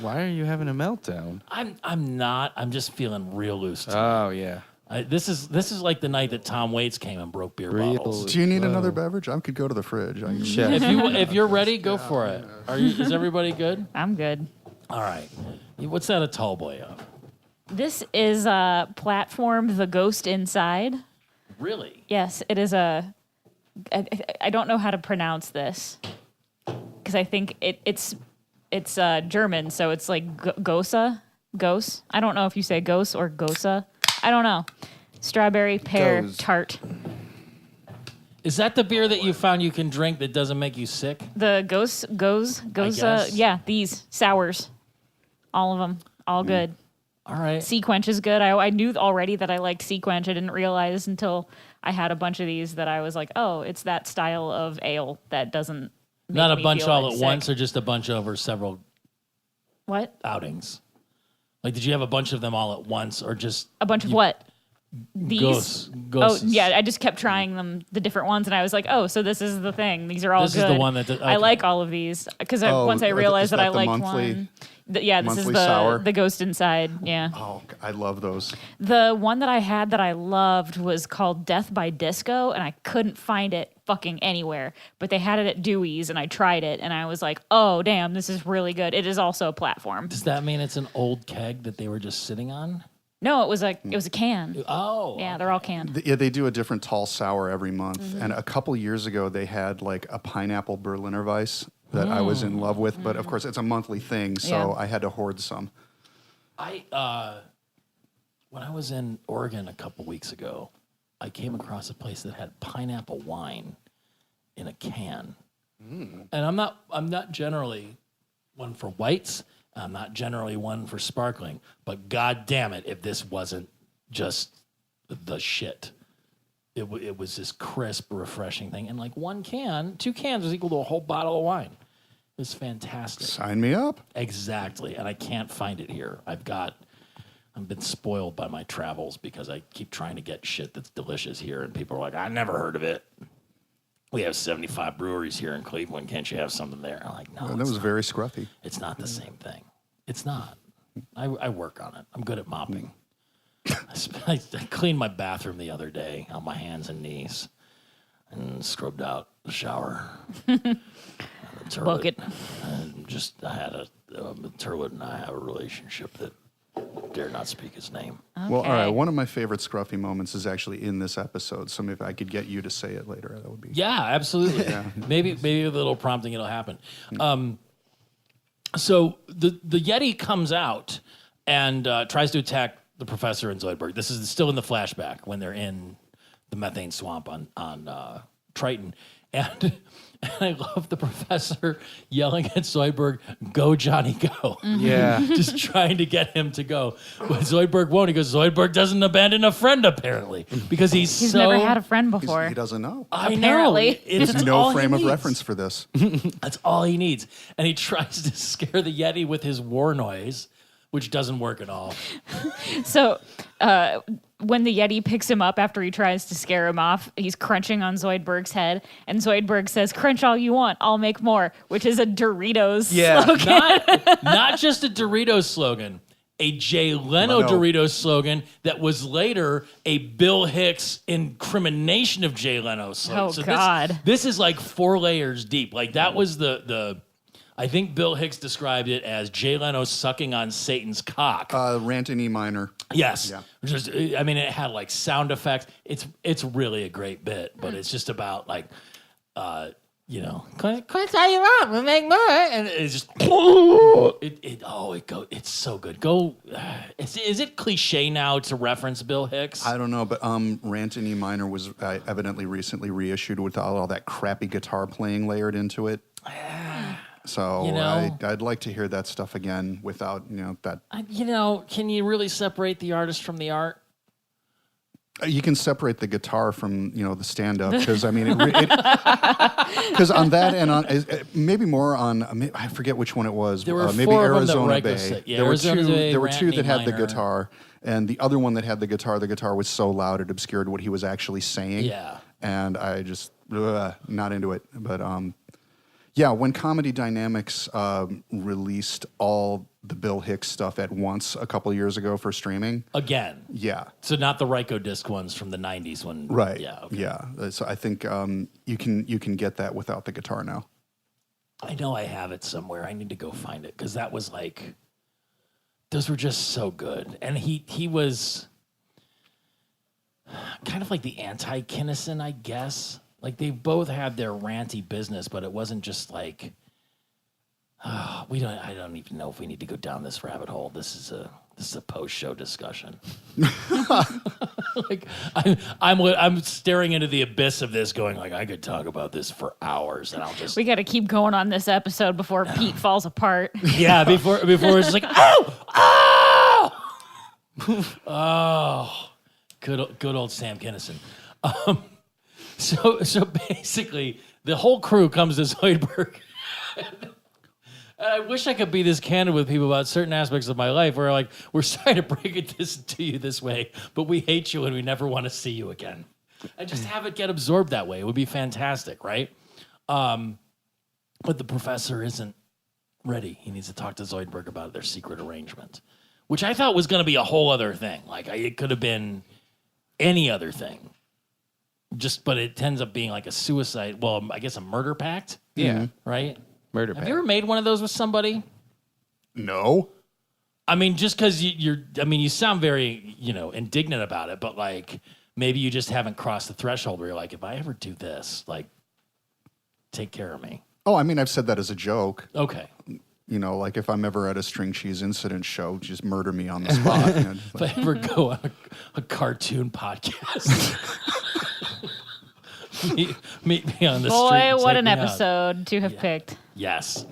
[SPEAKER 2] Why are you having a meltdown?
[SPEAKER 3] I'm not. I'm just feeling real loose tonight.
[SPEAKER 2] Oh yeah.
[SPEAKER 3] This is like the night that Tom Waits came and broke beer bottles.
[SPEAKER 4] Do you need another beverage? I could go to the fridge.
[SPEAKER 3] If you're ready, go for it. Is everybody good?
[SPEAKER 1] I'm good.
[SPEAKER 3] All right. What's that a tall boy of?
[SPEAKER 1] This is platform The Ghost Inside.
[SPEAKER 3] Really?
[SPEAKER 1] Yes, it is I don't know how to pronounce this because I think it's German, so it's like Gosa. Gose. I don't know if you say Gose or Gosa. I don't know. Strawberry pear tart.
[SPEAKER 3] Is that the beer that you found you can drink that doesn't make you sick?
[SPEAKER 1] The Gosa. Yeah, these sours. All of them. All good.
[SPEAKER 3] All right.
[SPEAKER 1] Sea Quench is good. I knew already that I liked Sea Quench. I didn't realize until I had a bunch of these that I was like, oh, it's that style of ale that doesn't make
[SPEAKER 3] Not a
[SPEAKER 1] me
[SPEAKER 3] bunch
[SPEAKER 1] feel
[SPEAKER 3] all at
[SPEAKER 1] sick.
[SPEAKER 3] once or just a bunch over several
[SPEAKER 1] What?
[SPEAKER 3] outings? Did you have a bunch of them all at once or just...
[SPEAKER 1] A bunch of what? These?
[SPEAKER 3] Ghosts.
[SPEAKER 1] Oh, yeah. I just kept trying them, the different ones, and I was like, oh, so this is the thing. These are all
[SPEAKER 3] This
[SPEAKER 1] good.
[SPEAKER 3] is the one that... Okay.
[SPEAKER 1] I like all of these. Because once I realized
[SPEAKER 4] is
[SPEAKER 1] that I
[SPEAKER 4] that the
[SPEAKER 1] liked
[SPEAKER 4] monthly-
[SPEAKER 1] one... this is
[SPEAKER 4] monthly sour?
[SPEAKER 1] the Ghost Inside. Yeah.
[SPEAKER 4] Oh, I love those.
[SPEAKER 1] The one that I had that I loved was called Death by Disco, and I couldn't find it fucking anywhere. But they had it at Dewey's, and I tried it, and I was like, oh, damn, this is really good. It is also a platform.
[SPEAKER 3] Does that mean it's an old keg that they were just sitting on?
[SPEAKER 1] No, it was a can.
[SPEAKER 3] Oh.
[SPEAKER 1] Yeah, they're all canned.
[SPEAKER 4] They do a different tall sour every month. And a couple years ago, they had a pineapple Berliner Weiss that I was in love with. But of course, it's a monthly thing, so
[SPEAKER 1] Yeah.
[SPEAKER 4] I had to hoard some.
[SPEAKER 3] When I was in Oregon a couple weeks ago, I came across a place that had pineapple wine in a can. And I'm not generally one for whites. I'm not generally one for sparkling. But god damn it, if this wasn't just the shit. It was this crisp, refreshing thing. And 2 cans was equal to a whole bottle of wine. It was fantastic.
[SPEAKER 4] Sign me up.
[SPEAKER 3] Exactly. And I can't find it here. I've been spoiled by my travels because I keep trying to get shit that's delicious here. And people are like, I never heard of it. We have 75 breweries here in Cleveland. Can't you have something there? I'm like, no.
[SPEAKER 4] And that was very scruffy.
[SPEAKER 3] It's not the same thing. It's not. I work on it. I'm good at mopping. I cleaned my bathroom the other day on my hands and knees and scrubbed out the shower.
[SPEAKER 1] Bucket.
[SPEAKER 3] And I had a turlet and I have a relationship that dare not speak his name.
[SPEAKER 1] Okay.
[SPEAKER 4] Well, all right. One of my favorite scruffy moments is actually in this episode. So if I could get you to say it later, that would be...
[SPEAKER 3] Yeah, absolutely. Maybe with a little prompting it'll happen. So the Yeti comes out and tries to attack the professor and Zoidberg. This is still in the flashback when they're in the methane swamp on Triton. And I love the professor yelling at Zoidberg, "Go, Johnny, go."
[SPEAKER 2] Yeah.
[SPEAKER 3] Just trying to get him to go. But Zoidberg won't. He goes, "Zoidberg doesn't abandon a friend, apparently." Because he's so...
[SPEAKER 1] never had a friend before.
[SPEAKER 4] He doesn't know.
[SPEAKER 3] I
[SPEAKER 1] Apparently.
[SPEAKER 3] know.
[SPEAKER 4] There's no frame of reference for this.
[SPEAKER 3] That's all he needs. And he tries to scare the Yeti with his war noise, which doesn't work at all.
[SPEAKER 1] So when the Yeti picks him up after he tries to scare him off, he's crunching on Zoidberg's head, and Zoidberg says, "Crunch all you want, I'll make more," which is a Doritos slogan.
[SPEAKER 3] Not just a Doritos slogan, a Jay Leno Doritos slogan that was later a Bill Hicks incrimination of Jay Leno slogan.
[SPEAKER 1] Oh,
[SPEAKER 3] so
[SPEAKER 1] God.
[SPEAKER 3] This is like 4 layers deep. Like that was the I think Bill Hicks described it as Jay Leno sucking on Satan's cock.
[SPEAKER 4] Rant in E minor.
[SPEAKER 3] Yes.
[SPEAKER 4] Yeah.
[SPEAKER 3] Just, I mean, it had like sound effects. It's really a great bit, but it's just about like, quit all you want, we'll make more. And it's just, it's so good. Go, is it cliche now to reference Bill Hicks?
[SPEAKER 4] I don't know, but Rant in E minor was evidently recently reissued with all that crappy guitar playing layered into it. So I'd like to hear that stuff again without that.
[SPEAKER 3] Can you really separate the artist from the art?
[SPEAKER 4] You can separate the guitar from the stand up because I mean because on that and on maybe more on I forget which one it was.
[SPEAKER 3] There were
[SPEAKER 4] maybe
[SPEAKER 3] 4 of
[SPEAKER 4] Arizona
[SPEAKER 3] them that
[SPEAKER 4] Bay.
[SPEAKER 3] Yeah,
[SPEAKER 4] there
[SPEAKER 3] Arizona
[SPEAKER 4] were two that had the
[SPEAKER 3] minor.
[SPEAKER 4] guitar, and the other one that had the guitar was so loud it obscured what he was actually saying.
[SPEAKER 3] Yeah,
[SPEAKER 4] and I just not into it. But yeah, when Comedy Dynamics released all the Bill Hicks stuff at once a couple of years ago for streaming.
[SPEAKER 3] Again.
[SPEAKER 4] Yeah.
[SPEAKER 3] So not the Ryko disc ones from the 90s when...
[SPEAKER 4] Right.
[SPEAKER 3] Yeah. Okay.
[SPEAKER 4] Yeah. So I think you can get that without the guitar now.
[SPEAKER 3] I know I have it somewhere. I need to go find it because that was like... Those were just so good. And he was kind of like the anti-Kinnison, I guess. Like they both had their ranty business, but it wasn't just like, I don't even know if we need to go down this rabbit hole. This is a post-show discussion. Like I'm staring into the abyss of this, going like I could talk about this for hours, and I'll just.
[SPEAKER 1] We got to keep going on this episode before Pete falls apart.
[SPEAKER 3] Yeah, before it's like oh, good old Sam Kinison. So basically, the whole crew comes to Zoidberg. I wish I could be this candid with people about certain aspects of my life where like, we're sorry to break it to you this way, but we hate you and we never want to see you again. And just have it get absorbed that way. It would be fantastic, right? But the professor isn't ready. He needs to talk to Zoidberg about their secret arrangement, which I thought was going to be a whole other thing. Like it could have been any other thing. But it ends up being like a suicide. Well, I guess a murder pact.
[SPEAKER 2] Yeah.
[SPEAKER 3] Right?
[SPEAKER 2] Murder pact.
[SPEAKER 3] Have you ever made one of those with somebody?
[SPEAKER 4] No.
[SPEAKER 3] I mean, just because you sound very, indignant about it, but like maybe you just haven't crossed the threshold where you're like, if I ever do this, like, take care of me.
[SPEAKER 4] Oh, I mean, I've said that as a joke.
[SPEAKER 3] Okay.
[SPEAKER 4] Like if I'm ever at a String Cheese Incident show, just murder me on the spot.
[SPEAKER 3] If I ever go on a cartoon podcast. meet me on the street.
[SPEAKER 1] Boy, what an episode to have picked.
[SPEAKER 3] Yes.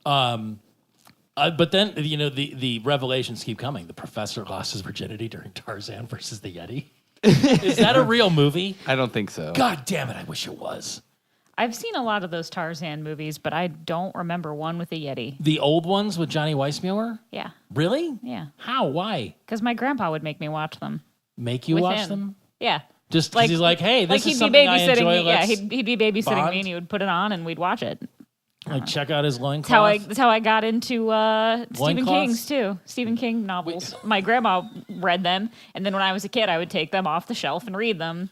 [SPEAKER 3] But then, the revelations keep coming. The professor lost his virginity during Tarzan versus the Yeti. Is that a real movie?
[SPEAKER 2] I don't think so.
[SPEAKER 3] God damn it, I wish it was.
[SPEAKER 1] I've seen a lot of those Tarzan movies, but I don't remember one with a Yeti.
[SPEAKER 3] The old ones with Johnny Weissmuller?
[SPEAKER 1] Yeah.
[SPEAKER 3] Really?
[SPEAKER 1] Yeah.
[SPEAKER 3] How? Why?
[SPEAKER 1] Because my grandpa would make me watch them.
[SPEAKER 3] Make you
[SPEAKER 1] with
[SPEAKER 3] watch
[SPEAKER 1] him.
[SPEAKER 3] them?
[SPEAKER 1] Yeah.
[SPEAKER 3] Just because he's like, hey, this is
[SPEAKER 1] he'd
[SPEAKER 3] something
[SPEAKER 1] be
[SPEAKER 3] I
[SPEAKER 1] babysitting
[SPEAKER 3] enjoy.
[SPEAKER 1] me. Yeah, he'd be babysitting
[SPEAKER 3] bond.
[SPEAKER 1] me, and he would put it on, and we'd watch it.
[SPEAKER 3] Like check out his loincloth.
[SPEAKER 1] That's how I got into Stephen
[SPEAKER 3] Loincloths?
[SPEAKER 1] King's too. Stephen King novels. My grandma read them, and then when I was a kid, I would take them off the shelf and read them.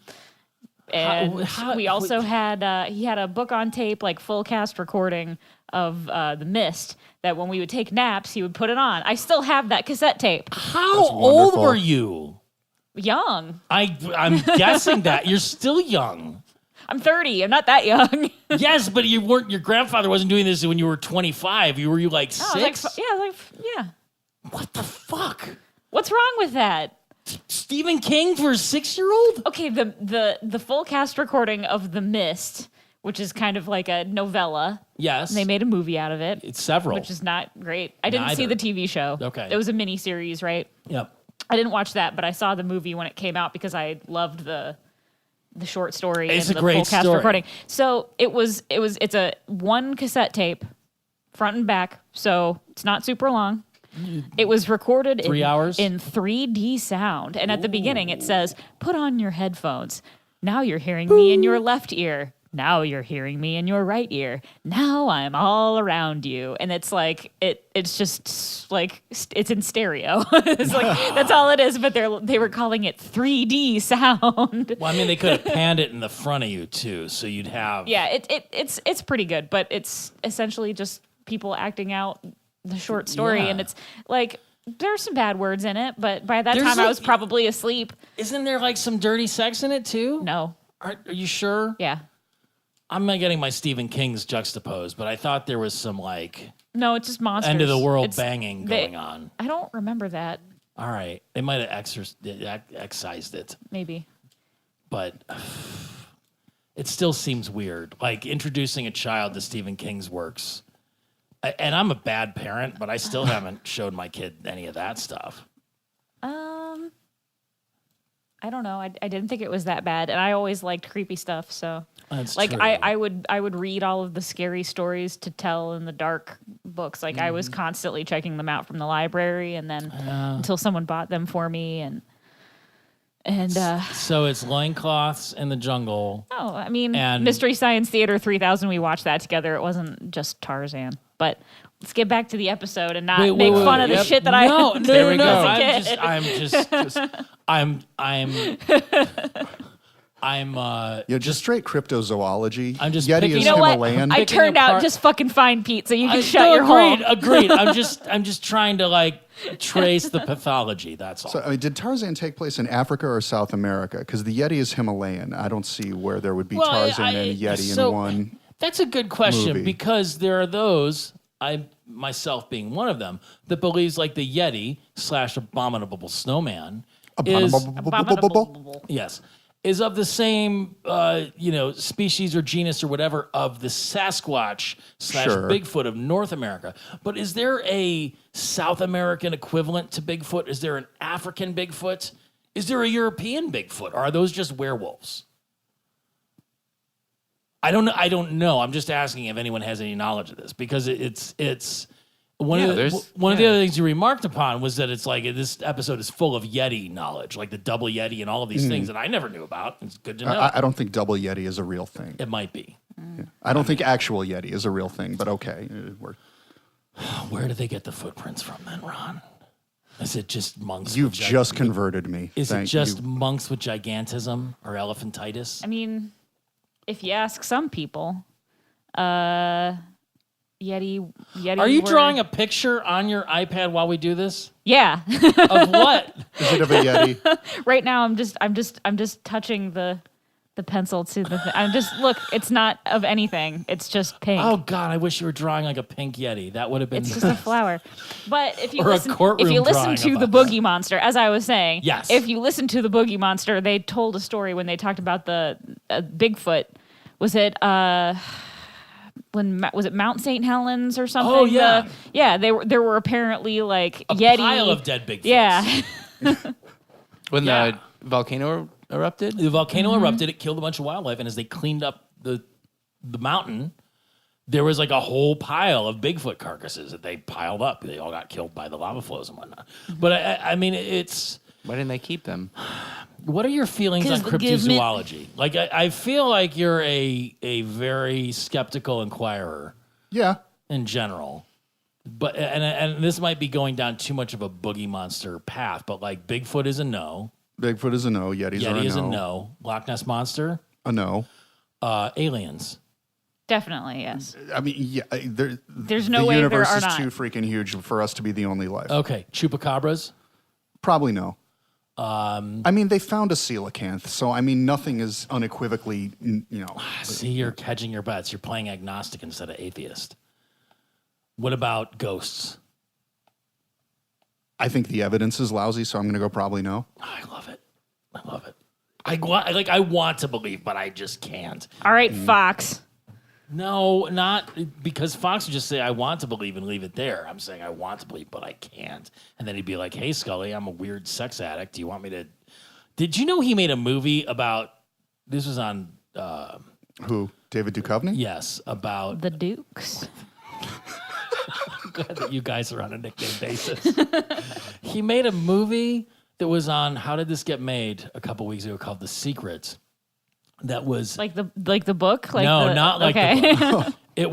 [SPEAKER 1] And we also had he had a book on tape, like full cast recording of The Mist, that when we would take naps, he would put it on. I still have that cassette tape.
[SPEAKER 3] How old were you?
[SPEAKER 1] Young.
[SPEAKER 3] I'm guessing that you're still young.
[SPEAKER 1] I'm 30. I'm not that young.
[SPEAKER 3] Yes, but you weren't. Your grandfather wasn't doing this when you were 25. Were you like 6?
[SPEAKER 1] Yeah.
[SPEAKER 3] What the fuck?
[SPEAKER 1] What's wrong with that?
[SPEAKER 3] Stephen King for a 6-year-old?
[SPEAKER 1] Okay, the full cast recording of The Mist which is kind of like a novella.
[SPEAKER 3] Yes.
[SPEAKER 1] And they made a movie out of it.
[SPEAKER 3] It's several.
[SPEAKER 1] Which is not great. I didn't see the TV show.
[SPEAKER 3] Okay.
[SPEAKER 1] It was a mini series, right?
[SPEAKER 3] Yep.
[SPEAKER 1] I didn't watch that, but I saw the movie when it came out because I loved the short story
[SPEAKER 3] It's
[SPEAKER 1] and
[SPEAKER 3] a
[SPEAKER 1] the
[SPEAKER 3] great
[SPEAKER 1] full cast
[SPEAKER 3] story.
[SPEAKER 1] recording. So it's a one cassette tape, front and back, so it's not super long. It was recorded
[SPEAKER 3] 3 hours
[SPEAKER 1] in 3D sound. And at the beginning it says, "Put on your headphones. Now you're hearing me in your left ear. Now you're hearing me in your right ear. Now I'm all around you." And it's like it's just like it's in stereo. It's like that's all it is. But they were calling it 3D sound.
[SPEAKER 3] Well, I mean, they could have panned it in the front of you too, so you'd have.
[SPEAKER 1] Yeah, it's pretty good, but it's essentially just people acting out the short story, and it's like there's some bad words in it. But by that time, I was probably asleep.
[SPEAKER 3] Isn't there like some dirty sex in it too?
[SPEAKER 1] No.
[SPEAKER 3] Are you sure?
[SPEAKER 1] Yeah.
[SPEAKER 3] I'm not getting my Stephen King's juxtaposed, but I thought there was some like
[SPEAKER 1] No, it's just monsters.
[SPEAKER 3] end of the world banging going on.
[SPEAKER 1] I don't remember that.
[SPEAKER 3] All right, they might have excised it,
[SPEAKER 1] Maybe.
[SPEAKER 3] but it still seems weird. Like introducing a child to Stephen King's works, and I'm a bad parent, but I still haven't showed my kid any of that stuff.
[SPEAKER 1] I don't know. I didn't think it was that bad, and I always liked creepy stuff. So,
[SPEAKER 3] That's
[SPEAKER 1] like,
[SPEAKER 3] true.
[SPEAKER 1] I would read all of the scary stories to tell in the dark books. Like, I was constantly checking them out from the library, and then until someone bought them for me, and
[SPEAKER 3] So it's loincloths in the jungle.
[SPEAKER 1] oh, I mean,
[SPEAKER 3] And-
[SPEAKER 1] Mystery Science Theater 3000. We watched that together. It wasn't just Tarzan, but. Let's get back to the episode and not make fun of the shit that I did
[SPEAKER 3] No.
[SPEAKER 1] as a kid.
[SPEAKER 3] I'm
[SPEAKER 4] just straight cryptozoology.
[SPEAKER 3] I'm just
[SPEAKER 4] Yeti
[SPEAKER 3] picking-
[SPEAKER 4] is
[SPEAKER 1] You know what?
[SPEAKER 4] Himalayan.
[SPEAKER 1] I
[SPEAKER 3] Picking
[SPEAKER 1] turned out
[SPEAKER 3] apart-
[SPEAKER 1] just fucking fine, Pete, so you can shut
[SPEAKER 3] no,
[SPEAKER 1] your hole.
[SPEAKER 3] agreed. I'm just trying to like trace the pathology. That's all.
[SPEAKER 4] So, I mean, did Tarzan take place in Africa or South America? Because the Yeti is Himalayan. I don't see where there would be Tarzan and a Yeti in one.
[SPEAKER 3] That's a good question
[SPEAKER 4] movie.
[SPEAKER 3] because there are those, I myself being one of them, that believes like the Yeti / abominable snowman is yes is of the same species or genus or whatever of the Sasquatch /
[SPEAKER 4] Sure.
[SPEAKER 3] Bigfoot of North America. But is there a South American equivalent to Bigfoot? Is there an African Bigfoot? Is there a European Bigfoot? Or are those just werewolves? I don't know. I'm just asking if anyone has any knowledge of this because it's one of the other things you remarked upon was that it's like this episode is full of Yeti knowledge, like the double Yeti and all of these things that I never knew about. It's good to know.
[SPEAKER 4] I don't think double Yeti is a real thing.
[SPEAKER 3] It might be.
[SPEAKER 4] I don't think actual Yeti is a real thing, but okay.
[SPEAKER 3] Where do they get the footprints from then, Ron? Is it just monks?
[SPEAKER 4] You've just converted me.
[SPEAKER 3] Is
[SPEAKER 4] Thank
[SPEAKER 3] it just
[SPEAKER 4] you.
[SPEAKER 3] monks with gigantism or elephantitis?
[SPEAKER 1] I mean, if you ask some people, Yeti.
[SPEAKER 3] Are you drawing a picture on your iPad while we do this?
[SPEAKER 1] Yeah.
[SPEAKER 3] Of what?
[SPEAKER 4] Is it of a Yeti?
[SPEAKER 1] Right now, I'm just touching the pencil to the. I'm just look. It's not of anything. It's just pink.
[SPEAKER 3] Oh God, I wish you were drawing like a pink Yeti. That would have been.
[SPEAKER 1] It's just a flower. But if you
[SPEAKER 3] Or a
[SPEAKER 1] listen,
[SPEAKER 3] courtroom
[SPEAKER 1] if you listen
[SPEAKER 3] drawing
[SPEAKER 1] to
[SPEAKER 3] of
[SPEAKER 1] the
[SPEAKER 3] us.
[SPEAKER 1] Boogie Monster, as I was saying,
[SPEAKER 3] Yes.
[SPEAKER 1] If you listen to the Boogie Monster, they told a story when they talked about the Bigfoot. Was it was it Mount St. Helens or something?
[SPEAKER 3] Oh, yeah.
[SPEAKER 1] There were apparently like
[SPEAKER 3] a
[SPEAKER 1] Yeti
[SPEAKER 3] pile of dead Bigfoots.
[SPEAKER 1] Yeah.
[SPEAKER 2] When
[SPEAKER 3] Yeah.
[SPEAKER 2] the volcano erupted?
[SPEAKER 3] The volcano erupted. It killed a bunch of wildlife, and as they cleaned up the mountain, there was like a whole pile of Bigfoot carcasses that they piled up. They all got killed by the lava flows and whatnot. But I mean, it's.
[SPEAKER 2] Why didn't they keep them?
[SPEAKER 3] What are your feelings on
[SPEAKER 1] 'Cause the government-
[SPEAKER 3] cryptozoology? Like, I feel like you're a very skeptical inquirer
[SPEAKER 4] Yeah.
[SPEAKER 3] in general. But and this might be going down too much of a Boogie Monster path, but like Bigfoot is a no.
[SPEAKER 4] Bigfoot is a no. Yetis are a
[SPEAKER 3] Yeti
[SPEAKER 4] no.
[SPEAKER 3] is a no. Loch Ness Monster,
[SPEAKER 4] A no.
[SPEAKER 3] aliens.
[SPEAKER 1] Definitely, yes.
[SPEAKER 4] I mean, yeah.
[SPEAKER 1] There's no
[SPEAKER 4] the
[SPEAKER 1] way there
[SPEAKER 4] universe
[SPEAKER 1] are
[SPEAKER 4] is
[SPEAKER 1] not.
[SPEAKER 4] too freaking huge for us to be the only life.
[SPEAKER 3] Okay, chupacabras.
[SPEAKER 4] Probably no. I mean, they found a coelacanth, so I mean, nothing is unequivocally,
[SPEAKER 3] See, you're hedging your bets. You're playing agnostic instead of atheist. What about ghosts?
[SPEAKER 4] I think the evidence is lousy, so I'm going to go probably no.
[SPEAKER 3] I love it. I love it. I want to believe, but I just can't.
[SPEAKER 1] All right, Fox.
[SPEAKER 3] No, not because Fox would just say, I want to believe and leave it there. I'm saying I want to believe, but I can't. And then he'd be like, hey, Scully, I'm a weird sex addict. Do you want me to... Did you know he made a movie about... This was on...
[SPEAKER 4] Who? David Duchovny?
[SPEAKER 3] Yes, about...
[SPEAKER 1] The Dukes.
[SPEAKER 3] I'm glad that you guys are on a nickname basis. He made a movie that was on How Did This Get Made a couple weeks ago called The Secret. That was
[SPEAKER 1] Like the book?
[SPEAKER 3] not like
[SPEAKER 1] okay.
[SPEAKER 3] the book. It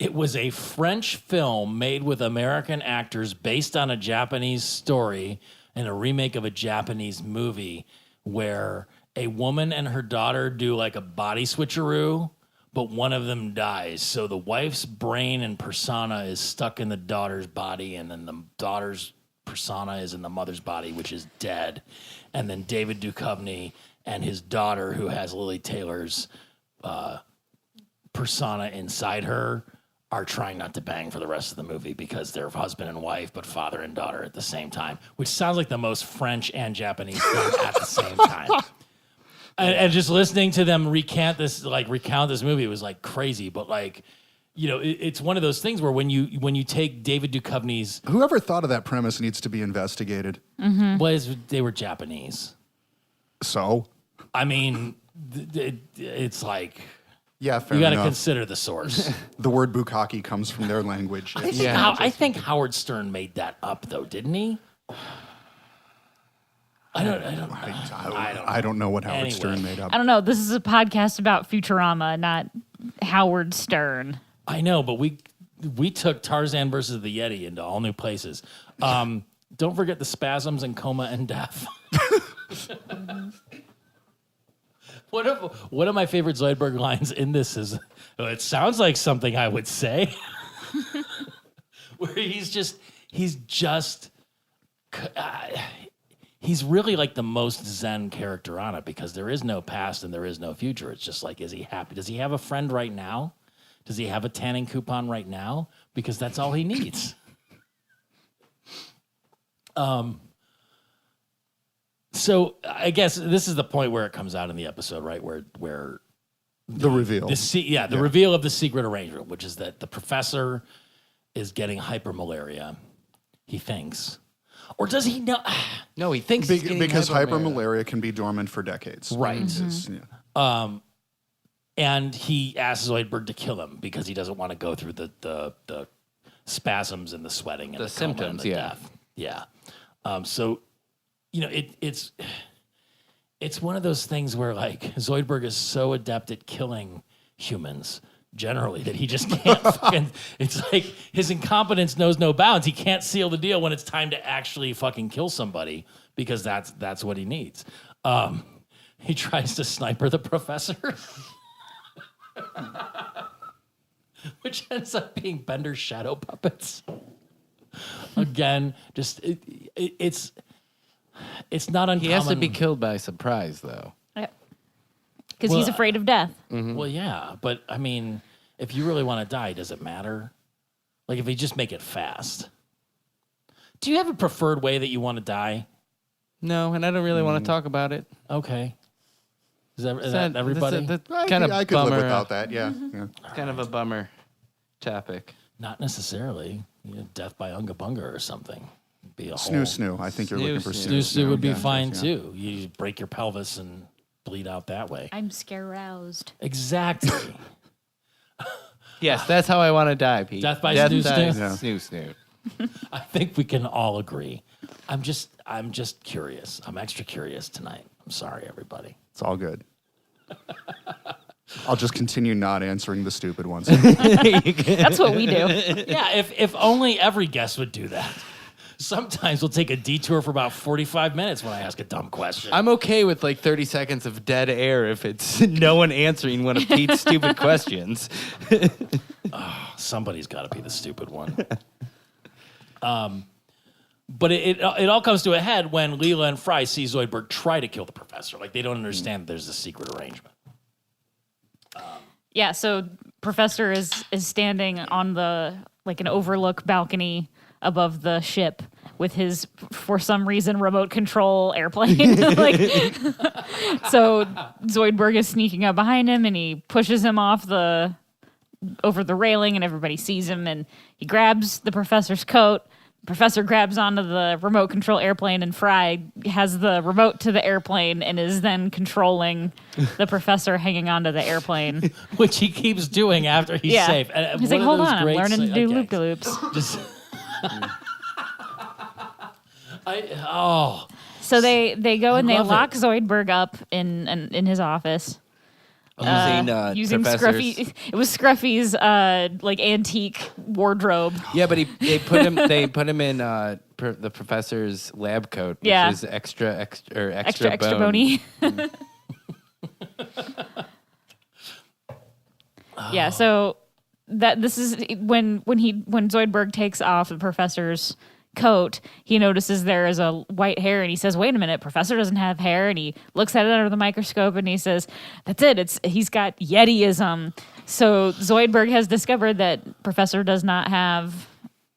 [SPEAKER 3] was a French film made with American actors based on a Japanese story and a remake of a Japanese movie where a woman and her daughter do like a body switcheroo, but one of them dies. So the wife's brain and persona is stuck in the daughter's body, and then the daughter's persona is in the mother's body, which is dead. And then David Duchovny and his daughter, who has Lily Taylor's persona inside her, are trying not to bang for the rest of the movie because they're husband and wife, but father and daughter at the same time, which sounds like the most French and Japanese thing at the same time. And just listening to them recount this movie, it was like crazy. But like, you know, it's one of those things where when you take David Duchovny's,
[SPEAKER 4] Whoever thought of that premise needs to be investigated.
[SPEAKER 3] they were Japanese.
[SPEAKER 4] So?
[SPEAKER 3] I mean, it's like,
[SPEAKER 4] Yeah, fair
[SPEAKER 3] you got to
[SPEAKER 4] enough.
[SPEAKER 3] consider the source.
[SPEAKER 4] The word bukkake comes from their language.
[SPEAKER 3] I think Howard Stern made that up, though, didn't he? I
[SPEAKER 4] don't know what Howard
[SPEAKER 3] Anyway.
[SPEAKER 4] Stern made up.
[SPEAKER 1] I don't know. This is a podcast about Futurama, not Howard Stern.
[SPEAKER 3] I know, but we took Tarzan versus the Yeti into all new places. Don't forget the spasms and coma and death. One of my favorite Zoidberg lines in this is, it sounds like something I would say. Where he's really like the most zen character on it because there is no past and there is no future. It's just like, is he happy? Does he have a friend right now? Does he have a tanning coupon right now? Because that's all he needs. So I guess this is the point where it comes out in the episode, right? Where
[SPEAKER 4] The reveal.
[SPEAKER 3] the reveal of the secret arrangement, which is that the professor is getting hypermalaria. He thinks. Or does he know?
[SPEAKER 2] No, he thinks he's getting
[SPEAKER 4] because
[SPEAKER 2] hypomalaria.
[SPEAKER 4] hypermalaria can be dormant for decades.
[SPEAKER 3] Right.
[SPEAKER 4] Yeah.
[SPEAKER 3] And he asks Zoidberg to kill him because he doesn't want to go through the spasms and the sweating and
[SPEAKER 2] The
[SPEAKER 3] coma
[SPEAKER 2] symptoms,
[SPEAKER 3] and the
[SPEAKER 2] yeah.
[SPEAKER 3] death. Yeah. So, you know, it's one of those things where like Zoidberg is so adept at killing humans generally that he just can't fucking, it's like his incompetence knows no bounds. He can't seal the deal when it's time to actually fucking kill somebody because that's what he needs. He tries to sniper the professor. Which ends up being Bender's shadow puppets. Again, just it's not uncommon.
[SPEAKER 2] He has to be killed by surprise, though.
[SPEAKER 1] Because he's afraid of death.
[SPEAKER 3] Well, yeah, but I mean, if you really want to die, does it matter? Like, if you just make it fast. Do you have a preferred way that you want to die?
[SPEAKER 2] No, and I don't really want to talk about it.
[SPEAKER 3] Okay. Is that everybody?
[SPEAKER 4] I could live without that. Yeah. Yeah.
[SPEAKER 2] Kind of a bummer topic.
[SPEAKER 3] Not necessarily. You know, death by Unga Bunga or something. Be a
[SPEAKER 4] Snoo. I think you're looking for
[SPEAKER 2] Snoo.
[SPEAKER 3] Snoo would be
[SPEAKER 4] Yeah,
[SPEAKER 3] fine
[SPEAKER 4] yeah.
[SPEAKER 3] too. You break your pelvis and bleed out that way.
[SPEAKER 1] I'm scaroused.
[SPEAKER 3] Exactly.
[SPEAKER 2] Yes, that's how I want to die, Pete.
[SPEAKER 3] Death by snoo
[SPEAKER 2] by
[SPEAKER 3] snoo?
[SPEAKER 2] snoo.
[SPEAKER 3] I think we can all agree. I'm just curious. I'm extra curious tonight. I'm sorry, everybody.
[SPEAKER 4] It's all good. I'll just continue not answering the stupid ones.
[SPEAKER 1] That's what we do.
[SPEAKER 3] Yeah, if only every guest would do that. Sometimes we'll take a detour for about 45 minutes when I ask a dumb question.
[SPEAKER 2] I'm okay with like 30 seconds of dead air if it's no one answering one of Pete's stupid questions.
[SPEAKER 3] Somebody's got to be the stupid one. But it all comes to a head when Leela and Fry see Zoidberg try to kill the professor. Like, they don't understand there's a secret arrangement.
[SPEAKER 1] Yeah, so Professor is standing on the, like, an overlook balcony above the ship with his, for some reason, remote control airplane. So Zoidberg is sneaking up behind him, and he pushes him over the railing, and everybody sees him, and he grabs the professor's coat. Professor grabs onto the remote control airplane, and Fry has the remote to the airplane and is then controlling the professor hanging onto the airplane.
[SPEAKER 3] Which he keeps doing after he's safe. And
[SPEAKER 1] he's like, hold on, I'm learning to do loop-de-loops.
[SPEAKER 3] Just...
[SPEAKER 1] So they go and they lock Zoidberg up in his office.
[SPEAKER 2] Using
[SPEAKER 1] Scruffy. It was Scruffy's like antique wardrobe.
[SPEAKER 2] Yeah, but they put him in the professor's lab coat, which is extra
[SPEAKER 1] bony. Yeah, so this is when Zoidberg takes off the professor's coat, he notices there is a white hair, and he says, wait a minute, Professor doesn't have hair, and he looks at it under the microscope, and he says, that's it, he's got Yetiism. So Zoidberg has discovered that Professor does not have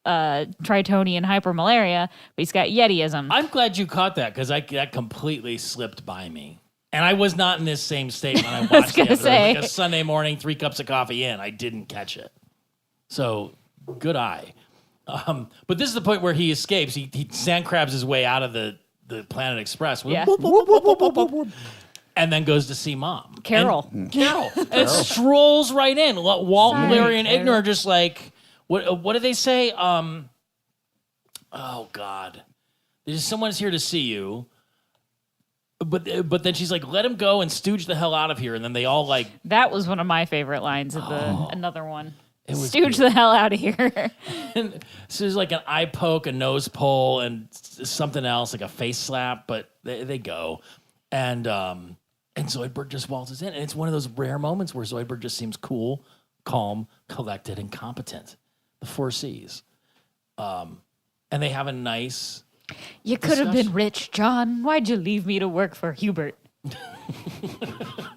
[SPEAKER 1] Tritonian hypermalaria, but he's got Yetiism.
[SPEAKER 3] I'm glad you caught that, because that completely slipped by me. And I was not in this same state when I watched it. Like a Sunday morning, 3 cups of coffee in. I didn't catch it. So, good eye. But this is the point where he escapes. He sand crabs his way out of the Planet Express.
[SPEAKER 1] Yeah.
[SPEAKER 3] And then goes to see Mom.
[SPEAKER 1] Carol.
[SPEAKER 3] And strolls right in. Walt, Larry, and Ignar are just like, what do they say? Oh, God. Someone's here to see you. But then she's like, let him go and stooge the hell out of here. And then they all like...
[SPEAKER 1] That was one of my favorite lines of another one. Stooge the hell out of here.
[SPEAKER 3] And so there's like an eye poke, a nose pull, and something else, like a face slap, but they go. And Zoidberg just waltzes in. And it's one of those rare moments where Zoidberg just seems cool, calm, collected, and competent. The 4 C's. And they have a nice...
[SPEAKER 1] You could have been rich, John. Why'd you leave me to work for Hubert?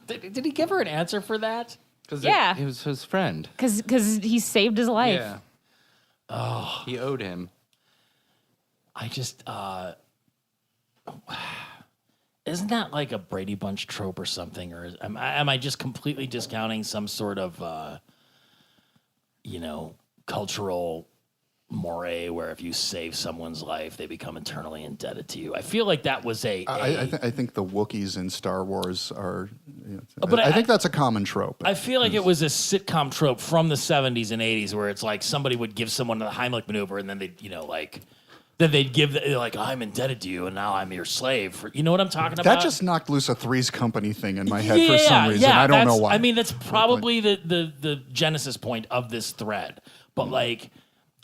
[SPEAKER 3] Did he give her an answer for that?
[SPEAKER 2] It was his friend.
[SPEAKER 1] Because he saved his life.
[SPEAKER 2] Yeah. Oh, he owed him.
[SPEAKER 3] I just, isn't that like a Brady Bunch trope or something? Or am I just completely discounting some sort of, cultural moray where if you save someone's life, they become eternally indebted to you? I feel like that was
[SPEAKER 4] I think the Wookiees in Star Wars are...
[SPEAKER 3] But
[SPEAKER 4] I think that's a common trope.
[SPEAKER 3] I feel like it was a sitcom trope from the 70s and 80s where it's like somebody would give someone the Heimlich maneuver and then they'd, then they'd give, I'm indebted to you and now I'm your slave. You know what I'm talking about?
[SPEAKER 4] That just knocked loose a Three's Company thing in my head for some reason. I don't know why.
[SPEAKER 3] I mean, that's probably the genesis point of this thread. But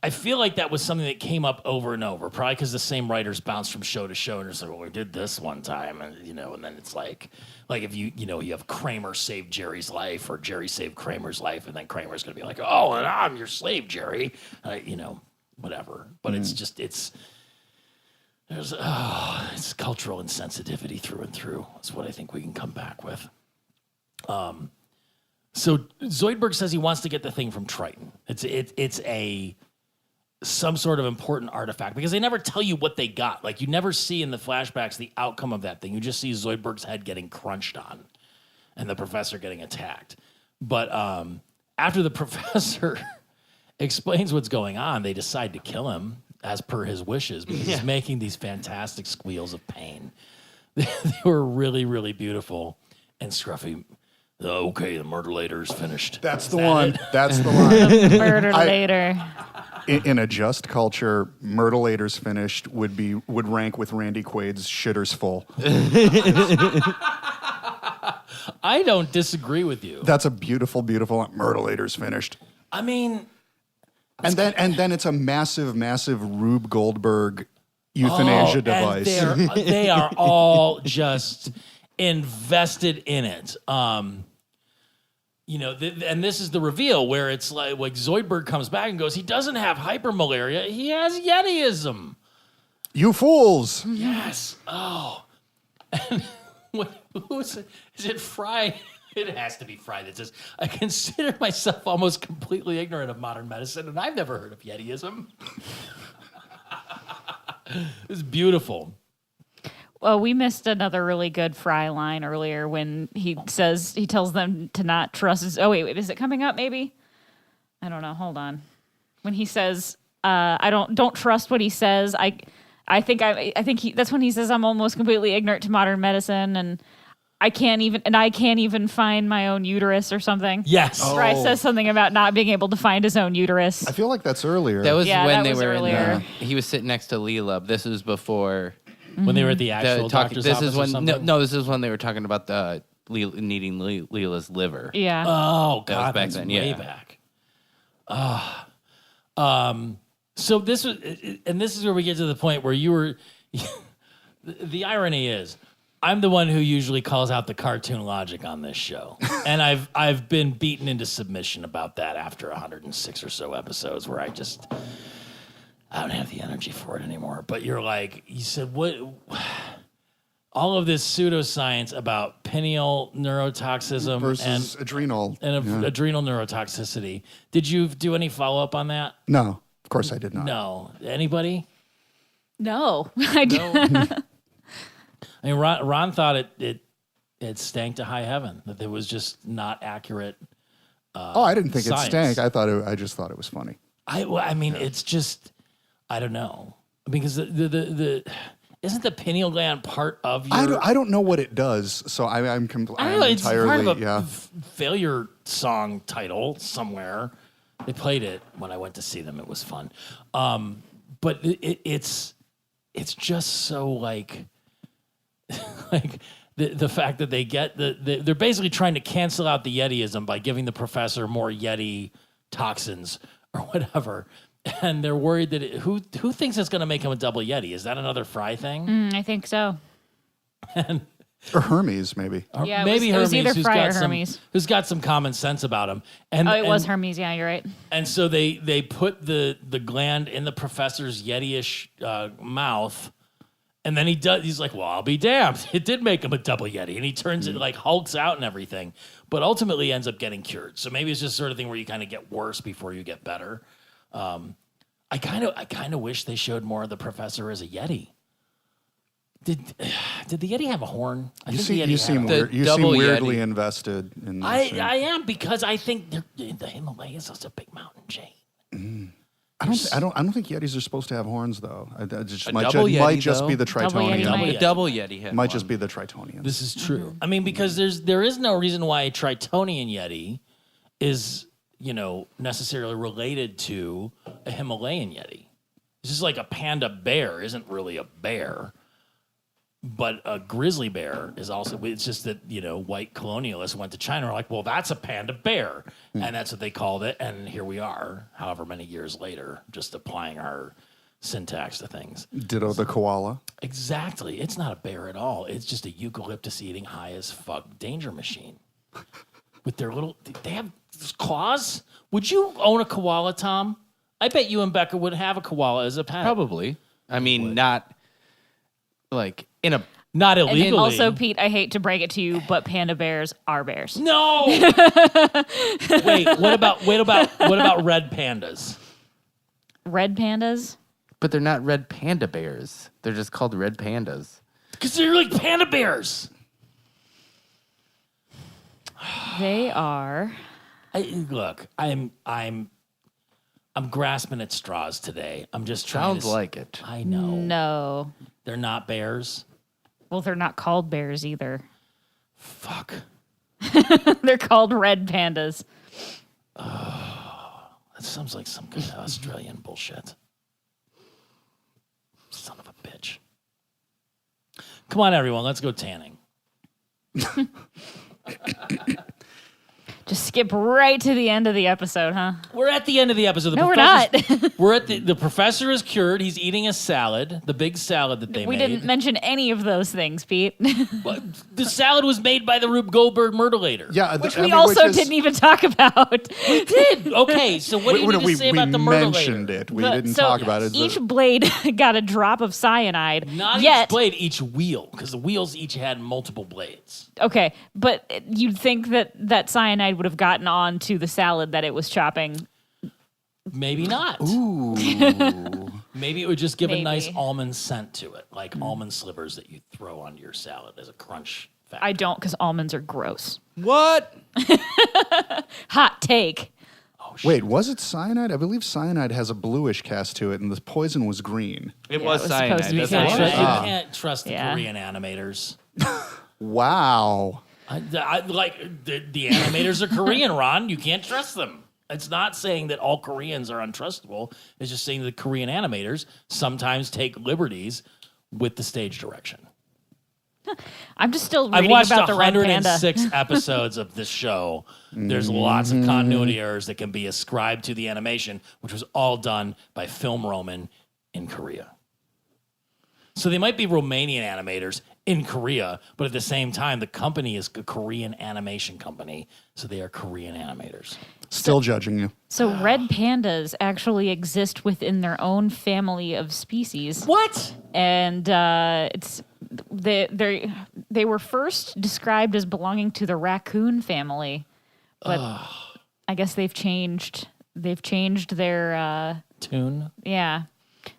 [SPEAKER 3] I feel like that was something that came up over and over, probably because the same writers bounced from show to show and it's like, well, we did this one time, and and then it's like if you have Kramer save Jerry's life or Jerry save Kramer's life, and then Kramer's gonna be like, oh, and I'm your slave, Jerry, whatever. But it's cultural insensitivity through and through. That's what I think we can come back with. So Zoidberg says he wants to get the thing from Triton. It's some sort of important artifact because they never tell you what they got. Like you never see in the flashbacks the outcome of that thing. You just see Zoidberg's head getting crunched on and the professor getting attacked. But after the professor explains what's going on, they decide to kill him as per his wishes because he's making these fantastic squeals of pain. They were really, really beautiful. And Scruffy, okay, the murder-later's finished.
[SPEAKER 4] That's the one. That's the line.
[SPEAKER 1] The murder-later.
[SPEAKER 4] In a just culture, Myrtleator's finished would rank with Randy Quaid's Shitter's full.
[SPEAKER 3] I don't disagree with you.
[SPEAKER 4] That's a beautiful, beautiful Myrtleator's finished.
[SPEAKER 3] I mean,
[SPEAKER 4] and then it's a massive, massive Rube Goldberg euthanasia device.
[SPEAKER 3] They are all just invested in it. And this is the reveal where it's like Zoidberg comes back and goes, he doesn't have hypermalaria, he has Yetiism.
[SPEAKER 4] You fools!
[SPEAKER 3] Yes. Oh. And is it Fry? It has to be Fry that says, I consider myself almost completely ignorant of modern medicine, and I've never heard of Yetiism. was beautiful.
[SPEAKER 1] Well, we missed another really good Fry line earlier when he tells them to not trust his. Oh wait, is it coming up? Maybe I don't know. Hold on. When he says, "I don't trust what he says," I think that's when he says, "I'm almost completely ignorant to modern medicine and I can't even find my own uterus," or something.
[SPEAKER 3] Yes.
[SPEAKER 1] Fry says something about not being able to find his own uterus.
[SPEAKER 4] I feel like that's earlier.
[SPEAKER 2] That was when
[SPEAKER 1] that
[SPEAKER 2] they
[SPEAKER 1] was
[SPEAKER 2] were
[SPEAKER 1] earlier.
[SPEAKER 2] he was sitting next to Leela. This is before
[SPEAKER 3] When they were at the actual doctor's
[SPEAKER 2] This
[SPEAKER 3] office
[SPEAKER 2] is
[SPEAKER 3] or
[SPEAKER 2] when
[SPEAKER 3] something?
[SPEAKER 2] no, this is when they were talking about the needing Leela's liver.
[SPEAKER 1] Yeah.
[SPEAKER 3] Oh,
[SPEAKER 2] That was
[SPEAKER 3] God,
[SPEAKER 2] back
[SPEAKER 3] that's
[SPEAKER 2] then,
[SPEAKER 3] way
[SPEAKER 2] yeah.
[SPEAKER 3] back. So this was, and this is where we get to the point where you were, the irony is, I'm the one who usually calls out the cartoon logic on this show. And I've been beaten into submission about that after 106 or so episodes where I don't have the energy for it anymore. But you said, what, all of this pseudoscience about pineal neurotoxism
[SPEAKER 4] versus adrenal.
[SPEAKER 3] Adrenal neurotoxicity. Did you do any follow-up on that?
[SPEAKER 4] No, of course I did not.
[SPEAKER 3] No. Anybody?
[SPEAKER 1] No, I don't.
[SPEAKER 3] I mean, Ron thought it stank to high heaven, that it was just not accurate.
[SPEAKER 4] I didn't think
[SPEAKER 3] science.
[SPEAKER 4] it stank. I just thought it was funny.
[SPEAKER 3] I mean, it's just, I don't know, because the isn't the pineal gland part of your?
[SPEAKER 4] I don't know what it does, so I'm
[SPEAKER 3] I don't know. It's
[SPEAKER 4] entirely
[SPEAKER 3] part of a failure song title somewhere. They played it when I went to see them. It was fun, but it's just so like the fact that they get they're basically trying to cancel out the Yetiism by giving the professor more Yeti toxins or whatever. And they're worried that who thinks it's going to make him a double Yeti? Is that another Fry thing?
[SPEAKER 1] I think so.
[SPEAKER 4] Or Hermes, maybe.
[SPEAKER 1] Yeah,
[SPEAKER 3] maybe
[SPEAKER 1] it was
[SPEAKER 3] Hermes,
[SPEAKER 1] either
[SPEAKER 3] who's
[SPEAKER 1] Fry
[SPEAKER 3] got
[SPEAKER 1] or
[SPEAKER 3] some,
[SPEAKER 1] Hermes.
[SPEAKER 3] who's got some common sense about him. And
[SPEAKER 1] It was Hermes. Yeah, you're right.
[SPEAKER 3] And so they put the gland in the professor's Yeti-ish mouth, and then he's like, well, I'll be damned. It did make him a double Yeti, and he turns it like hulks out and everything, but ultimately ends up getting cured. So maybe it's just sort of thing where you kind of get worse before you get better. I kind of wish they showed more of the professor as a Yeti. Did the Yeti have a horn?
[SPEAKER 4] You seem
[SPEAKER 2] double
[SPEAKER 4] weirdly
[SPEAKER 2] Yeti.
[SPEAKER 4] invested in this.
[SPEAKER 3] I am, because I think the Himalayas is a big mountain chain.
[SPEAKER 4] I don't think Yetis are supposed to have horns, though. It might
[SPEAKER 2] double Yeti,
[SPEAKER 4] just be the
[SPEAKER 1] Double Yeti
[SPEAKER 4] Tritonian.
[SPEAKER 1] might.
[SPEAKER 2] A double Yeti had
[SPEAKER 4] Might
[SPEAKER 2] one.
[SPEAKER 4] just be the Tritonian.
[SPEAKER 3] This is true. I mean, because there is no reason why a Tritonian Yeti is, necessarily related to a Himalayan Yeti. It's just like a panda bear isn't really a bear, but a grizzly bear is also. It's just that white colonialists went to China and were like, well, that's a panda bear, and that's what they called it. And here we are, however many years later, just applying our syntax to things.
[SPEAKER 4] Ditto the koala.
[SPEAKER 3] Exactly. It's not a bear at all. It's just a eucalyptus eating high as fuck danger machine. With their they have claws. Would you own a koala, Tom? I bet you and Becca would have a koala as a pet.
[SPEAKER 2] Probably. I mean, not like in a.
[SPEAKER 3] Not illegally.
[SPEAKER 1] And also, Pete, I hate to break it to you, but panda bears are bears.
[SPEAKER 3] No. Wait. What about red pandas?
[SPEAKER 1] Red pandas?
[SPEAKER 2] But they're not red panda bears. They're just called red pandas.
[SPEAKER 3] Because they're like panda bears.
[SPEAKER 1] They are.
[SPEAKER 3] Look, I'm grasping at straws today. I'm just trying.
[SPEAKER 2] Sounds like it.
[SPEAKER 3] I know.
[SPEAKER 1] No.
[SPEAKER 3] They're not bears.
[SPEAKER 1] Well, they're not called bears either.
[SPEAKER 3] Fuck.
[SPEAKER 1] They're called red pandas.
[SPEAKER 3] That sounds like some kind of Australian bullshit. Son of a bitch. Come on, everyone. Let's go tanning.
[SPEAKER 1] Just skip right to the end of the episode, huh?
[SPEAKER 3] We're at the end of the episode.
[SPEAKER 1] No, we're not.
[SPEAKER 3] We're at the professor is cured. He's eating a salad, the big salad that they
[SPEAKER 1] We
[SPEAKER 3] made.
[SPEAKER 1] didn't mention any of those things, Pete.
[SPEAKER 3] But the salad was made by the Rube Goldberg Murderlator.
[SPEAKER 4] Yeah,
[SPEAKER 1] Which we also didn't even talk about.
[SPEAKER 3] We did. Okay, so what do you need to say about the Murderlator?
[SPEAKER 4] mentioned it. We
[SPEAKER 1] But-
[SPEAKER 4] didn't
[SPEAKER 1] so
[SPEAKER 4] talk about it.
[SPEAKER 1] Each blade got a drop of cyanide.
[SPEAKER 3] Not
[SPEAKER 1] yet,
[SPEAKER 3] each blade, each wheel, because the wheels each had multiple blades.
[SPEAKER 1] Okay, but you'd think that cyanide would have gotten on to the salad that it was chopping.
[SPEAKER 3] Maybe not.
[SPEAKER 4] Ooh.
[SPEAKER 3] Maybe it would just give a nice almond scent to it, like almond slivers that you throw onto your salad as a crunch factor.
[SPEAKER 1] I don't, because almonds are gross.
[SPEAKER 2] What?
[SPEAKER 1] Hot take.
[SPEAKER 3] Oh, shit.
[SPEAKER 4] Wait, was it cyanide? I believe cyanide has a bluish cast to it, and the poison was green.
[SPEAKER 2] It
[SPEAKER 1] Yeah,
[SPEAKER 2] was
[SPEAKER 1] it was
[SPEAKER 2] cyanide.
[SPEAKER 1] supposed to be
[SPEAKER 2] That's
[SPEAKER 3] You
[SPEAKER 2] what
[SPEAKER 1] cyanide.
[SPEAKER 3] can't trust the
[SPEAKER 1] Yeah.
[SPEAKER 3] Korean animators.
[SPEAKER 4] Wow.
[SPEAKER 3] The animators are Korean, Ron. You can't trust them. It's not saying that all Koreans are untrustable. It's just saying that Korean animators sometimes take liberties with the stage direction.
[SPEAKER 1] I'm just still
[SPEAKER 3] I've
[SPEAKER 1] reading
[SPEAKER 3] watched
[SPEAKER 1] about the red panda.
[SPEAKER 3] 106 episodes of this show. There's lots of continuity errors that can be ascribed to the animation, which was all done by Film Roman in Korea. So they might be Romanian animators in Korea, but at the same time, the company is a Korean animation company, so they are Korean animators.
[SPEAKER 4] Still judging you.
[SPEAKER 1] So red pandas actually exist within their own family of species.
[SPEAKER 3] What?
[SPEAKER 1] And they were first described as belonging to the raccoon family, but I guess they've changed their
[SPEAKER 3] Tune?
[SPEAKER 1] yeah.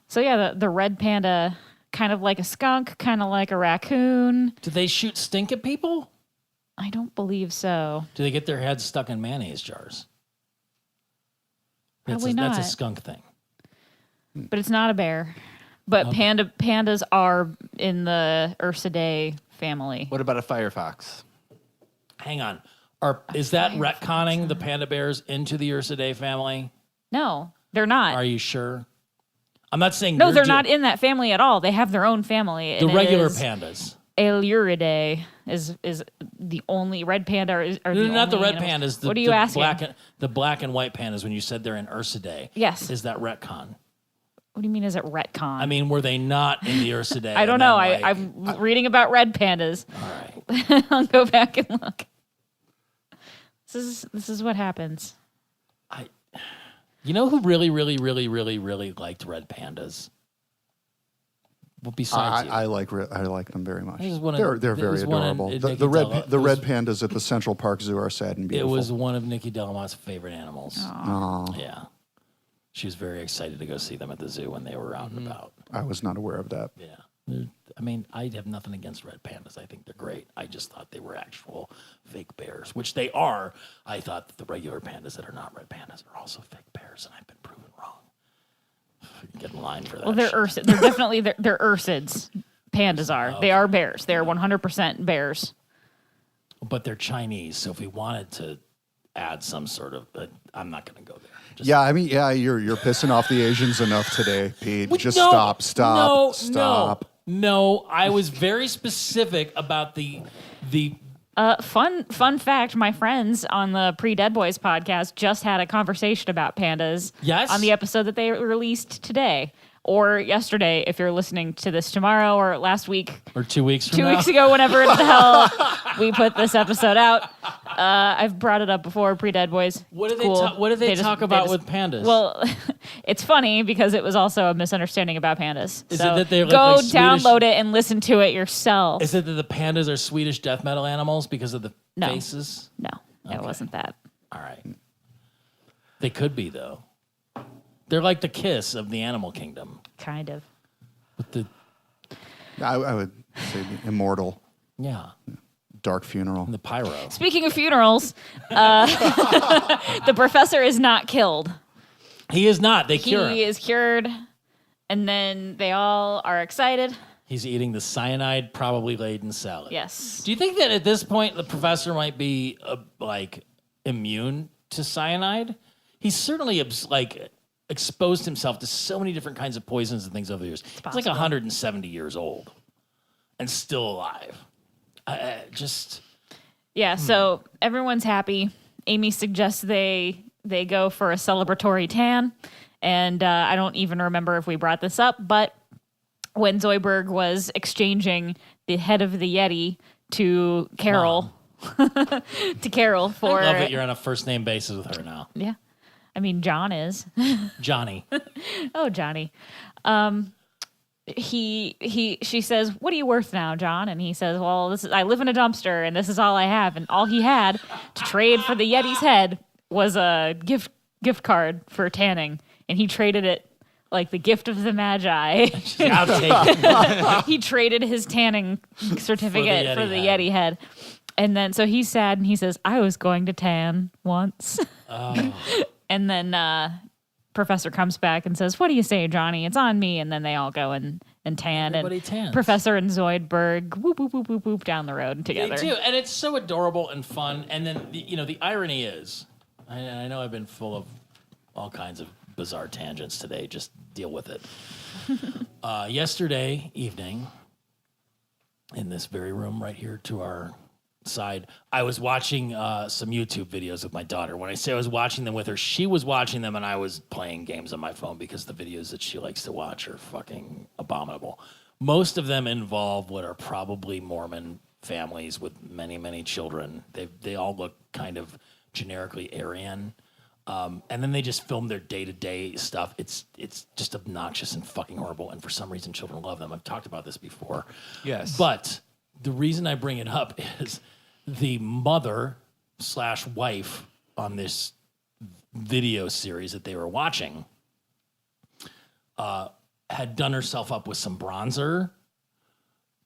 [SPEAKER 1] So yeah, the red panda, kind of like a skunk, kind of like a raccoon.
[SPEAKER 3] Do they shoot stink at people?
[SPEAKER 1] I don't believe so.
[SPEAKER 3] Do they get their heads stuck in mayonnaise jars?
[SPEAKER 1] Probably
[SPEAKER 3] That's a
[SPEAKER 1] not.
[SPEAKER 3] skunk thing.
[SPEAKER 1] But it's not a bear. But pandas are in the Ursidae family.
[SPEAKER 2] What about a firefox?
[SPEAKER 3] Hang on. Is that retconning the panda bears into the Ursidae family?
[SPEAKER 1] No, they're not.
[SPEAKER 3] Are you sure? I'm not saying
[SPEAKER 1] No,
[SPEAKER 3] you're
[SPEAKER 1] they're not in that family at all. They have their own family.
[SPEAKER 3] the
[SPEAKER 1] and
[SPEAKER 3] regular
[SPEAKER 1] it is
[SPEAKER 3] pandas.
[SPEAKER 1] Ailuridae is the only red panda. Are
[SPEAKER 3] No,
[SPEAKER 1] the
[SPEAKER 3] not the
[SPEAKER 1] only
[SPEAKER 3] red
[SPEAKER 1] animals.
[SPEAKER 3] pandas.
[SPEAKER 1] What are you asking?
[SPEAKER 3] The black and white pandas. When you said they're in Ursidae,
[SPEAKER 1] Yes.
[SPEAKER 3] is that retcon?
[SPEAKER 1] What do you mean? Is it retcon?
[SPEAKER 3] I mean, were they not in the Ursidae?
[SPEAKER 1] I don't know. I'm reading about red pandas.
[SPEAKER 3] All right.
[SPEAKER 1] I'll go back and look. This is what happens.
[SPEAKER 3] You know who really, really, really, really, really liked red pandas? Well, besides you.
[SPEAKER 4] I like them very much.
[SPEAKER 3] This is one of
[SPEAKER 4] They're
[SPEAKER 3] the-
[SPEAKER 4] very
[SPEAKER 3] this is one of
[SPEAKER 4] adorable.
[SPEAKER 3] Nicky
[SPEAKER 4] The
[SPEAKER 3] Della-
[SPEAKER 4] red pandas at the Central Park Zoo are sad and
[SPEAKER 3] It
[SPEAKER 4] beautiful.
[SPEAKER 3] was one of Nikki Delamont's favorite animals.
[SPEAKER 4] Oh,
[SPEAKER 3] Yeah. She was very excited to go see them at the zoo when they were out and about.
[SPEAKER 4] I was not aware of that.
[SPEAKER 3] Yeah. I mean, I have nothing against red pandas. I think they're great. I just thought they were actual fake bears, which they are. I thought that the regular pandas that are not red pandas are also fake bears, and I've been proven wrong. Get in line for that.
[SPEAKER 1] Well, they're
[SPEAKER 3] shit.
[SPEAKER 1] They're definitely they're ursids. Pandas are. They are bears. They are 100% bears.
[SPEAKER 3] But they're Chinese, so if we wanted to add some sort of, I'm not going to go there. Just
[SPEAKER 4] Yeah, I mean, you're pissing off the Asians enough today, Pete. Just
[SPEAKER 3] No,
[SPEAKER 4] stop.
[SPEAKER 3] No, I was very specific about the
[SPEAKER 1] Fun fact: my friends on the Pre-Dead Boys podcast just had a conversation about pandas.
[SPEAKER 3] Yes?
[SPEAKER 1] On the episode that they released today or yesterday, if you're listening to this tomorrow or last week.
[SPEAKER 3] or 2 weeks from
[SPEAKER 1] 2
[SPEAKER 3] now.
[SPEAKER 1] weeks ago, whenever the hell we put this episode out. I've brought it up before, Pre-Dead Boys.
[SPEAKER 3] What do
[SPEAKER 1] It's
[SPEAKER 3] they
[SPEAKER 1] cool.
[SPEAKER 3] talk? What do they talk about
[SPEAKER 1] just-
[SPEAKER 3] with pandas?
[SPEAKER 1] Well, it's funny because it was also a misunderstanding about pandas.
[SPEAKER 3] Is
[SPEAKER 1] so
[SPEAKER 3] it that they're
[SPEAKER 1] go
[SPEAKER 3] like Swedish-
[SPEAKER 1] download it and listen to it yourself.
[SPEAKER 3] is it that the pandas are Swedish death metal animals because of the
[SPEAKER 1] No.
[SPEAKER 3] faces?
[SPEAKER 1] No, it wasn't that.
[SPEAKER 3] All right. They could be though. They're like the Kiss of the animal kingdom.
[SPEAKER 1] Kind of.
[SPEAKER 3] With the
[SPEAKER 4] I would say immortal, dark funeral.
[SPEAKER 3] the pyro.
[SPEAKER 1] Speaking of funerals, the professor is not killed.
[SPEAKER 3] He is not. They cure him.
[SPEAKER 1] He is cured, and then they all are excited.
[SPEAKER 3] He's eating the cyanide, probably laden salad.
[SPEAKER 1] Yes.
[SPEAKER 3] Do you think that at this point the professor might be immune to cyanide? He's certainly exposed himself to so many different kinds of poisons and things over the years. He's like 170 years old and still alive.
[SPEAKER 1] Yeah, so everyone's happy. Amy suggests they go for a celebratory tan, and I don't even remember if we brought this up, but when Zoidberg was exchanging the head of the Yeti to Carol, to Carol for...
[SPEAKER 3] I love that you're on a first name basis with her now.
[SPEAKER 1] Yeah. I mean, John is.
[SPEAKER 3] Johnny.
[SPEAKER 1] Oh, Johnny. She says, "What are you worth now, John?" And he says, "Well, I live in a dumpster, and this is all I have." And all he had to trade for the Yeti's head was a gift card for tanning, and he traded it like the gift of the Magi.
[SPEAKER 3] I'll take it.
[SPEAKER 1] He traded his tanning certificate for the Yeti head. And then, so he's sad and he says, I was going to tan once. Oh. And then Professor comes back and says, what do you say, Johnny? It's on me. And then they all go and tan.
[SPEAKER 3] Everybody
[SPEAKER 1] and
[SPEAKER 3] tans.
[SPEAKER 1] Professor and Zoidberg whoop, whoop, whoop, whoop, whoop down the road together.
[SPEAKER 3] They do. And it's so adorable and fun. And then, the irony is, I know I've been full of all kinds of bizarre tangents today. Just deal with it. Yesterday evening, in this very room right here to our side, I was watching some YouTube videos with my daughter. When I say I was watching them with her, she was watching them and I was playing games on my phone because the videos that she likes to watch are fucking abominable. Most of them involve what are probably Mormon families with many, many children. They all look kind of generically Aryan. And then they just film their day-to-day stuff. It's just obnoxious and fucking horrible. And for some reason, children love them. I've talked about this before.
[SPEAKER 2] Yes.
[SPEAKER 3] But the reason I bring it up is the mother/wife on this video series that they were watching had done herself up with some bronzer.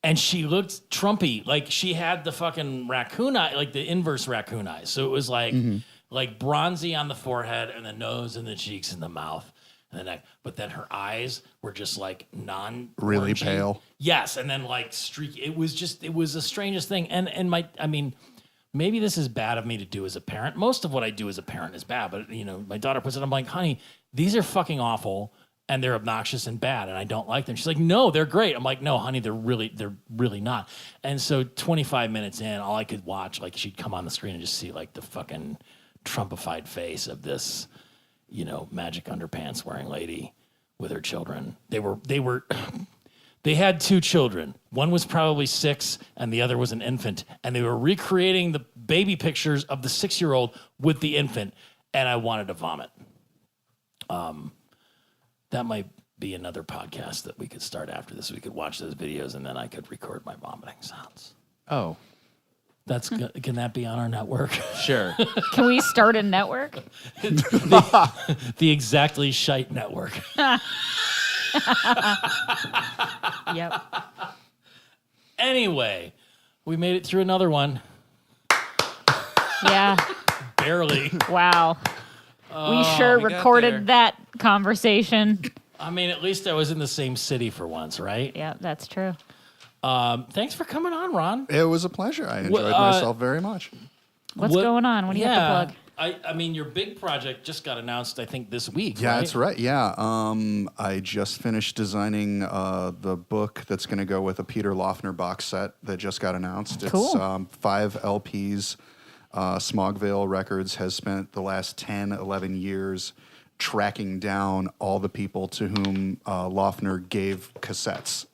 [SPEAKER 3] And she looked Trumpy. Like she had the fucking raccoon eye, like the inverse raccoon eyes. So it was like... Mm-hmm. Like bronzy on the forehead and the nose and the cheeks and the mouth and the neck. But then her eyes were just like
[SPEAKER 4] really pale.
[SPEAKER 3] Yes. And then like streaky. It was the strangest thing. And maybe this is bad of me to do as a parent. Most of what I do as a parent is bad. But, my daughter puts it, I'm like, honey, these are fucking awful and they're obnoxious and bad and I don't like them. She's like, no, they're great. I'm like, no, honey, they're really not. And so 25 minutes in, all I could watch, like she'd come on the screen and just see like the fucking Trumpified face of this, magic underpants wearing lady with her children. They had two children. One was probably 6 and the other was an infant. And they were recreating the baby pictures of the 6-year-old with the infant. And I wanted to vomit. That might be another podcast that we could start after this. We could watch those videos and then I could record my vomiting sounds.
[SPEAKER 2] Oh.
[SPEAKER 3] Can that be on our network?
[SPEAKER 2] Sure.
[SPEAKER 1] Can we start a network?
[SPEAKER 3] the Exactly Shite Network.
[SPEAKER 1] Yep.
[SPEAKER 3] Anyway, we made it through another one.
[SPEAKER 1] Yeah.
[SPEAKER 3] Barely.
[SPEAKER 1] Wow. We sure recorded that conversation.
[SPEAKER 3] I mean, at least I was in the same city for once, right?
[SPEAKER 1] Yeah, that's true.
[SPEAKER 3] Thanks for coming on, Ron.
[SPEAKER 4] It was a pleasure. I enjoyed myself very much.
[SPEAKER 1] What's going on? What do you have to plug?
[SPEAKER 3] I mean, your big project just got announced, I think, this week,
[SPEAKER 4] Yeah,
[SPEAKER 3] right?
[SPEAKER 4] that's right. Yeah. I just finished designing the book that's going to go with a Peter Loeffner box set that just got announced.
[SPEAKER 1] Cool.
[SPEAKER 4] It's 5 LPs. Smogville Records has spent the last 10, 11 years tracking down all the people to whom Loeffner gave cassettes.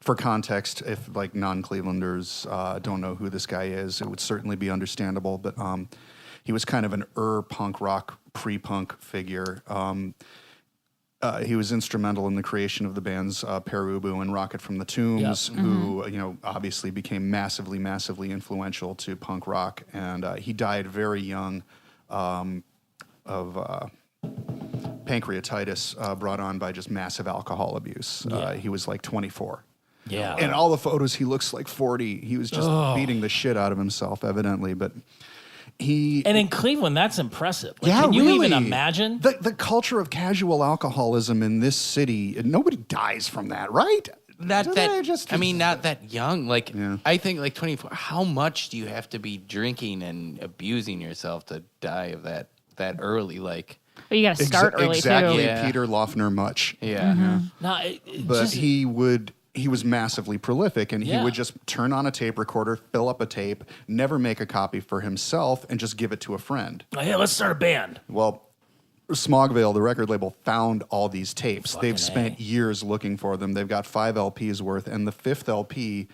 [SPEAKER 4] For context, if like non-Clevelanders don't know who this guy is, it would certainly be understandable. But he was kind of an punk rock, pre-punk figure. He was instrumental in the creation of the bands Perubu and Rocket from the Tombs, who obviously became massively, massively influential to punk rock. And he died very young of pancreatitis brought on by just massive alcohol abuse. He was like 24.
[SPEAKER 3] Yeah.
[SPEAKER 4] In all the photos, he looks like 40. He was just beating the shit out of himself, evidently. But and
[SPEAKER 3] in Cleveland, that's impressive. Like,
[SPEAKER 4] yeah,
[SPEAKER 3] can you
[SPEAKER 4] really.
[SPEAKER 3] even imagine?
[SPEAKER 4] The culture of casual alcoholism in this city, nobody dies from that, right?
[SPEAKER 2] Not that young. Like, I think like 24. How much do you have to be drinking and abusing yourself to die of that early? Like,
[SPEAKER 1] but you got to start early,
[SPEAKER 4] exactly.
[SPEAKER 1] too.
[SPEAKER 4] Yeah. Peter Loeffner much.
[SPEAKER 2] Yeah.
[SPEAKER 1] Mm-hmm.
[SPEAKER 3] No,
[SPEAKER 4] but he was massively prolific, and he would just turn on a tape recorder, fill up a tape, never make a copy for himself, and just give it to a friend.
[SPEAKER 3] Hey, let's start a band.
[SPEAKER 4] Well, Smogville, the record label, found all these tapes. They've spent years looking for them. They've got 5 LPs worth, and the 5th LP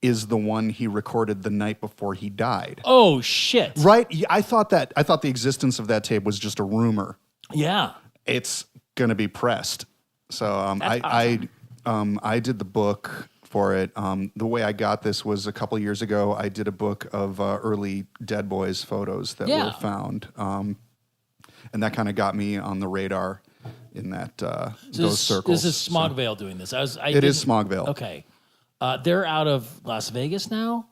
[SPEAKER 4] is the one he recorded the night before he died.
[SPEAKER 3] Oh, shit.
[SPEAKER 4] Right? I thought the existence of that tape was just a rumor.
[SPEAKER 3] Yeah.
[SPEAKER 4] It's going to be pressed. So I did the book for it. The way I got this was a couple years ago. I did a book of early Dead Boys photos that were found. And that kind of got me on the radar. in that those circles.
[SPEAKER 3] This is Smogvale doing this.
[SPEAKER 4] It is Smogvale.
[SPEAKER 3] Okay. They're out of Las Vegas now?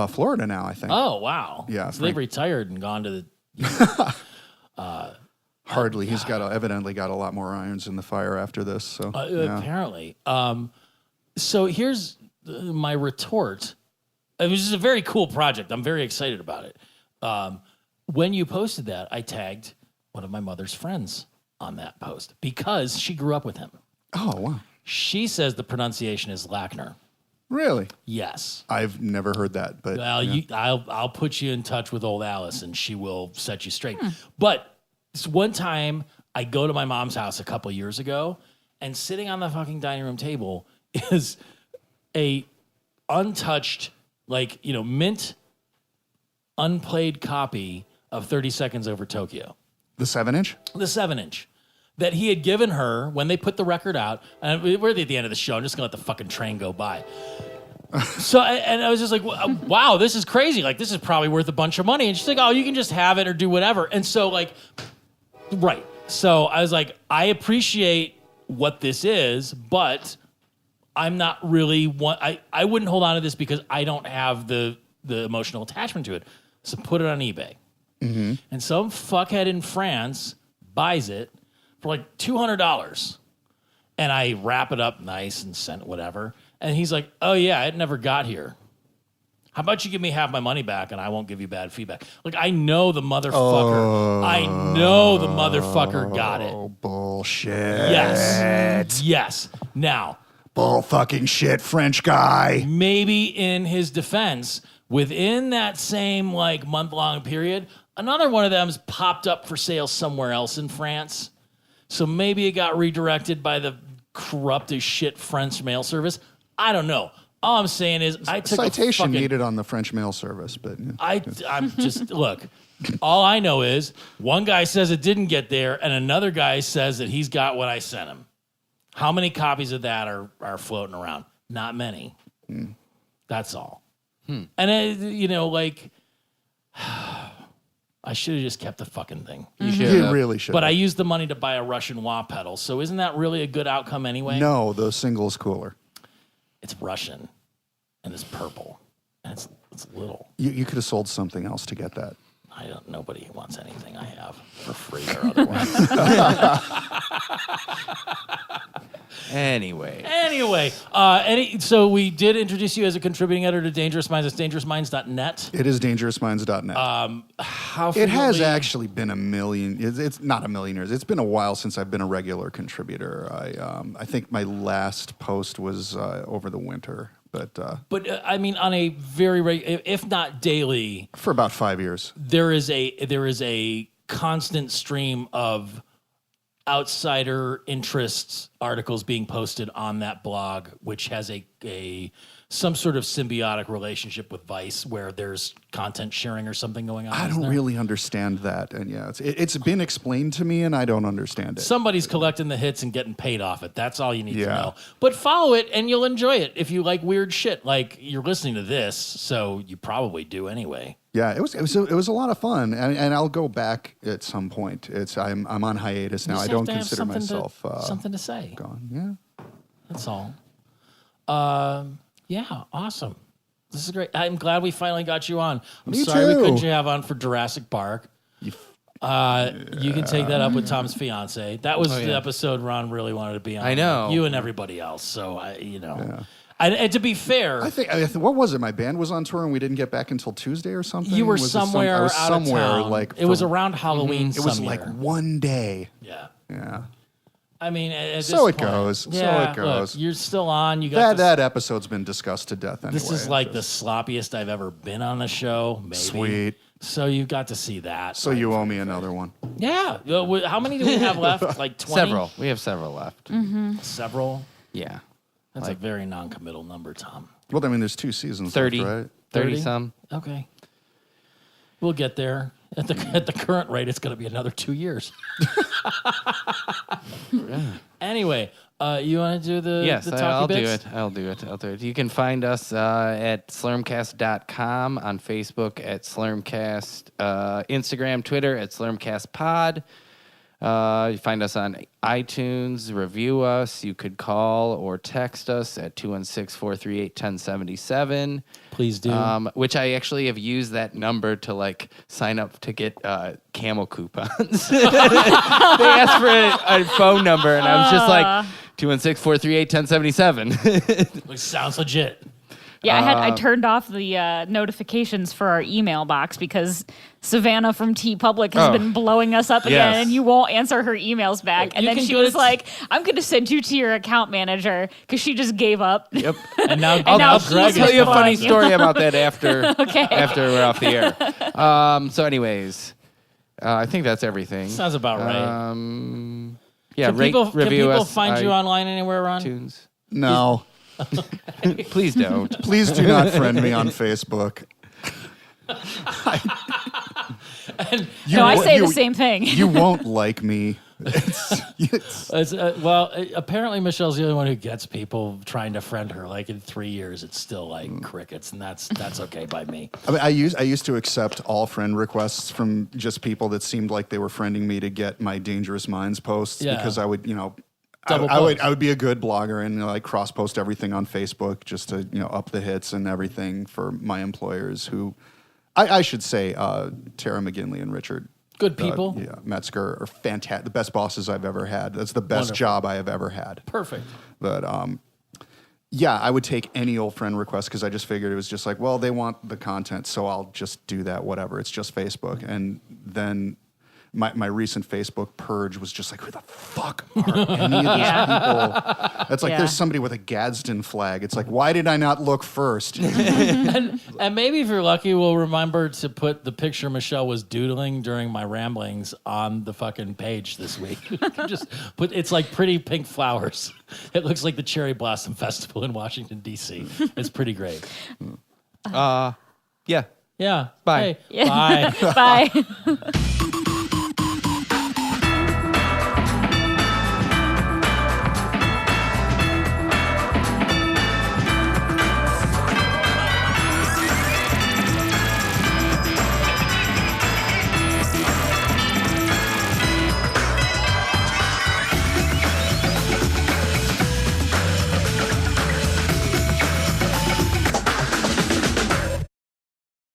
[SPEAKER 4] Florida now, I think.
[SPEAKER 3] Oh, wow.
[SPEAKER 4] Yeah.
[SPEAKER 3] So they've retired and gone to the...
[SPEAKER 4] Hardly. He's evidently got a lot more irons in the fire after this. So
[SPEAKER 3] apparently. So here's my retort. It was just a very cool project. I'm very excited about it. When you posted that, I tagged one of my mother's friends on that post because she grew up with him.
[SPEAKER 4] Oh, wow.
[SPEAKER 3] She says the pronunciation is Lackner.
[SPEAKER 4] Really?
[SPEAKER 3] Yes.
[SPEAKER 4] I've never heard that, but
[SPEAKER 3] I'll put you in touch with old Alice and she will set you straight. But this one time I go to my mom's house a couple years ago and sitting on the fucking dining room table is a untouched, mint, unplayed copy of 30 Seconds Over Tokyo.
[SPEAKER 4] The 7-inch?
[SPEAKER 3] The 7-inch. That he had given her when they put the record out. And we're at the end of the show. I'm just going to let the fucking train go by. And I was just like, wow, this is crazy. Like, this is probably worth a bunch of money. And she's like, oh, you can just have it or do whatever. And so, right. So I was like, I appreciate what this is, but I'm not really I wouldn't hold on to this because I don't have the emotional attachment to it. So put it on eBay. Mm-hmm. And some fuckhead in France buys it for $200. And I wrap it up nice and send whatever. And he's like, oh yeah, it never got here. How about you give me half my money back and I won't give you bad feedback? I know the motherfucker. I know the motherfucker got it.
[SPEAKER 4] Oh, bullshit.
[SPEAKER 3] Yes. Now.
[SPEAKER 4] Bull fucking shit, French guy.
[SPEAKER 3] Maybe in his defense, within that same month-long period, another one of them's popped up for sale somewhere else in France. So maybe it got redirected by the corrupt as shit French mail service. I don't know. All I'm saying is I took
[SPEAKER 4] citation needed on the French mail service, but
[SPEAKER 3] I'm just look. All I know is one guy says it didn't get there, and another guy says that he's got what I sent him. How many copies of that are floating around? Not many. That's all. And I should have just kept the fucking thing.
[SPEAKER 4] You really should.
[SPEAKER 3] But I used the money to buy a Russian wah pedal, so isn't that really a good outcome anyway?
[SPEAKER 4] No, the single's cooler.
[SPEAKER 3] It's Russian, and it's purple, and it's little.
[SPEAKER 4] You could have sold something else to get that.
[SPEAKER 3] Nobody wants anything I have for free or otherwise.
[SPEAKER 2] Anyway,
[SPEAKER 3] so we did introduce you as a contributing editor to Dangerous Minds. It's dangerousminds.net.
[SPEAKER 4] It is dangerousminds.net. It has actually been a million. It's not a million years. It's been a while since I've been a regular contributor. I think my last post was over the winter. But
[SPEAKER 3] I mean, on a very if not daily,
[SPEAKER 4] for about 5 years,
[SPEAKER 3] there is a constant stream of outsider interests articles being posted on that blog, which has some sort of symbiotic relationship with Vice, where there's content sharing or something going on.
[SPEAKER 4] I don't really understand that, and it's been explained to me, and I don't understand it.
[SPEAKER 3] Somebody's collecting the hits and getting paid off it. That's all you need to know. But follow it, and you'll enjoy it if you like weird shit. Like, you're listening to this, so you probably do anyway.
[SPEAKER 4] Yeah, it was a lot of fun, and I'll go back at some point. I'm on hiatus now. I don't consider myself
[SPEAKER 3] something to say.
[SPEAKER 4] Gone. Yeah,
[SPEAKER 3] that's all. Yeah, awesome. This is great. I'm glad we finally got you on. I'm sorry we couldn't have on for Jurassic Park. You can take that up with Tom's fiance. That was the episode Ron really wanted to be on.
[SPEAKER 2] I know.
[SPEAKER 3] You and everybody else. So, And to be fair,
[SPEAKER 4] I think what was it? My band was on tour and we didn't get back until Tuesday or something.
[SPEAKER 3] You were somewhere out of town. It was around Halloween.
[SPEAKER 4] It was one day.
[SPEAKER 3] Yeah.
[SPEAKER 4] Yeah.
[SPEAKER 3] I mean, at this
[SPEAKER 4] so it
[SPEAKER 3] point,
[SPEAKER 4] goes.
[SPEAKER 3] Yeah,
[SPEAKER 4] so it goes.
[SPEAKER 3] Look, you're still on. You got
[SPEAKER 4] that episode's been discussed to death. Anyway.
[SPEAKER 3] This is like the sloppiest I've ever been on the show. Maybe.
[SPEAKER 4] Sweet.
[SPEAKER 3] So you got to see that.
[SPEAKER 4] So you owe me another one.
[SPEAKER 3] Yeah. How many do we have left? Like 20?
[SPEAKER 2] Several. We have several left.
[SPEAKER 1] Mm-hmm.
[SPEAKER 3] Several.
[SPEAKER 2] Yeah.
[SPEAKER 3] That's a very non-committal number, Tom.
[SPEAKER 4] Well, I mean, there's 2 seasons
[SPEAKER 2] 30,
[SPEAKER 4] left, right?
[SPEAKER 2] 30 some.
[SPEAKER 3] Okay. We'll get there. At the current rate, it's going to be another 2 years. Anyway, you want to do the
[SPEAKER 2] Yes,
[SPEAKER 3] I'll
[SPEAKER 2] do it. I'll do it. You can find us at slurmcast.com, on Facebook at Slurmcast, Instagram, Twitter at slurmcastpod. You find us on iTunes, review us. You could call or text us at 216-438-1077.
[SPEAKER 3] Please do.
[SPEAKER 2] Which I actually have used that number to like sign up to get camel coupons. They asked for a phone number, and I was just like 216-438-1077.
[SPEAKER 3] Which sounds legit.
[SPEAKER 1] Yeah, I turned off the notifications for our email box because Savannah from T Public has been blowing us up again, and you won't answer her emails back. And then she was like, "I'm going to send you to your account manager," because she just gave up.
[SPEAKER 2] Yep.
[SPEAKER 3] And now
[SPEAKER 2] I'll tell you a funny story about that after after we're off the air. So, anyways, I think that's everything.
[SPEAKER 3] Sounds about right.
[SPEAKER 2] Yeah,
[SPEAKER 3] can people
[SPEAKER 2] us,
[SPEAKER 3] find you online anywhere, Ron?
[SPEAKER 2] iTunes.
[SPEAKER 4] No.
[SPEAKER 2] Please don't.
[SPEAKER 4] Please do not friend me on Facebook.
[SPEAKER 1] I say the same thing.
[SPEAKER 4] You won't like me.
[SPEAKER 3] Apparently Michelle's the only one who gets people trying to friend her. Like in 3 years, it's still like crickets, and that's okay by me.
[SPEAKER 4] I mean, I used to accept all friend requests from just people that seemed like they were friending me to get my Dangerous Minds posts because I would, I would be a good blogger and like cross post everything on Facebook just to up the hits and everything for my employers who I should say Tara McGinley and Richard.
[SPEAKER 3] Good people.
[SPEAKER 4] Metzger are fantastic. The best bosses I've ever had. That's the best job I have ever had.
[SPEAKER 3] Perfect.
[SPEAKER 4] But I would take any old friend request because I just figured it was just like, well, they want the content, so I'll just do that, whatever. It's just Facebook. And then my recent Facebook purge was just like, who the fuck are any of these people? It's like there's somebody with a Gadsden flag. It's like, why did I not look first?
[SPEAKER 3] and maybe if you're lucky, we'll remember to put the picture Michelle was doodling during my ramblings on the fucking page this week. Just put it's like pretty pink flowers. It looks like the Cherry Blossom Festival in Washington, D.C. It's pretty great.
[SPEAKER 2] Yeah.
[SPEAKER 3] Yeah.
[SPEAKER 2] Bye.
[SPEAKER 3] Hey.
[SPEAKER 1] Bye. Bye.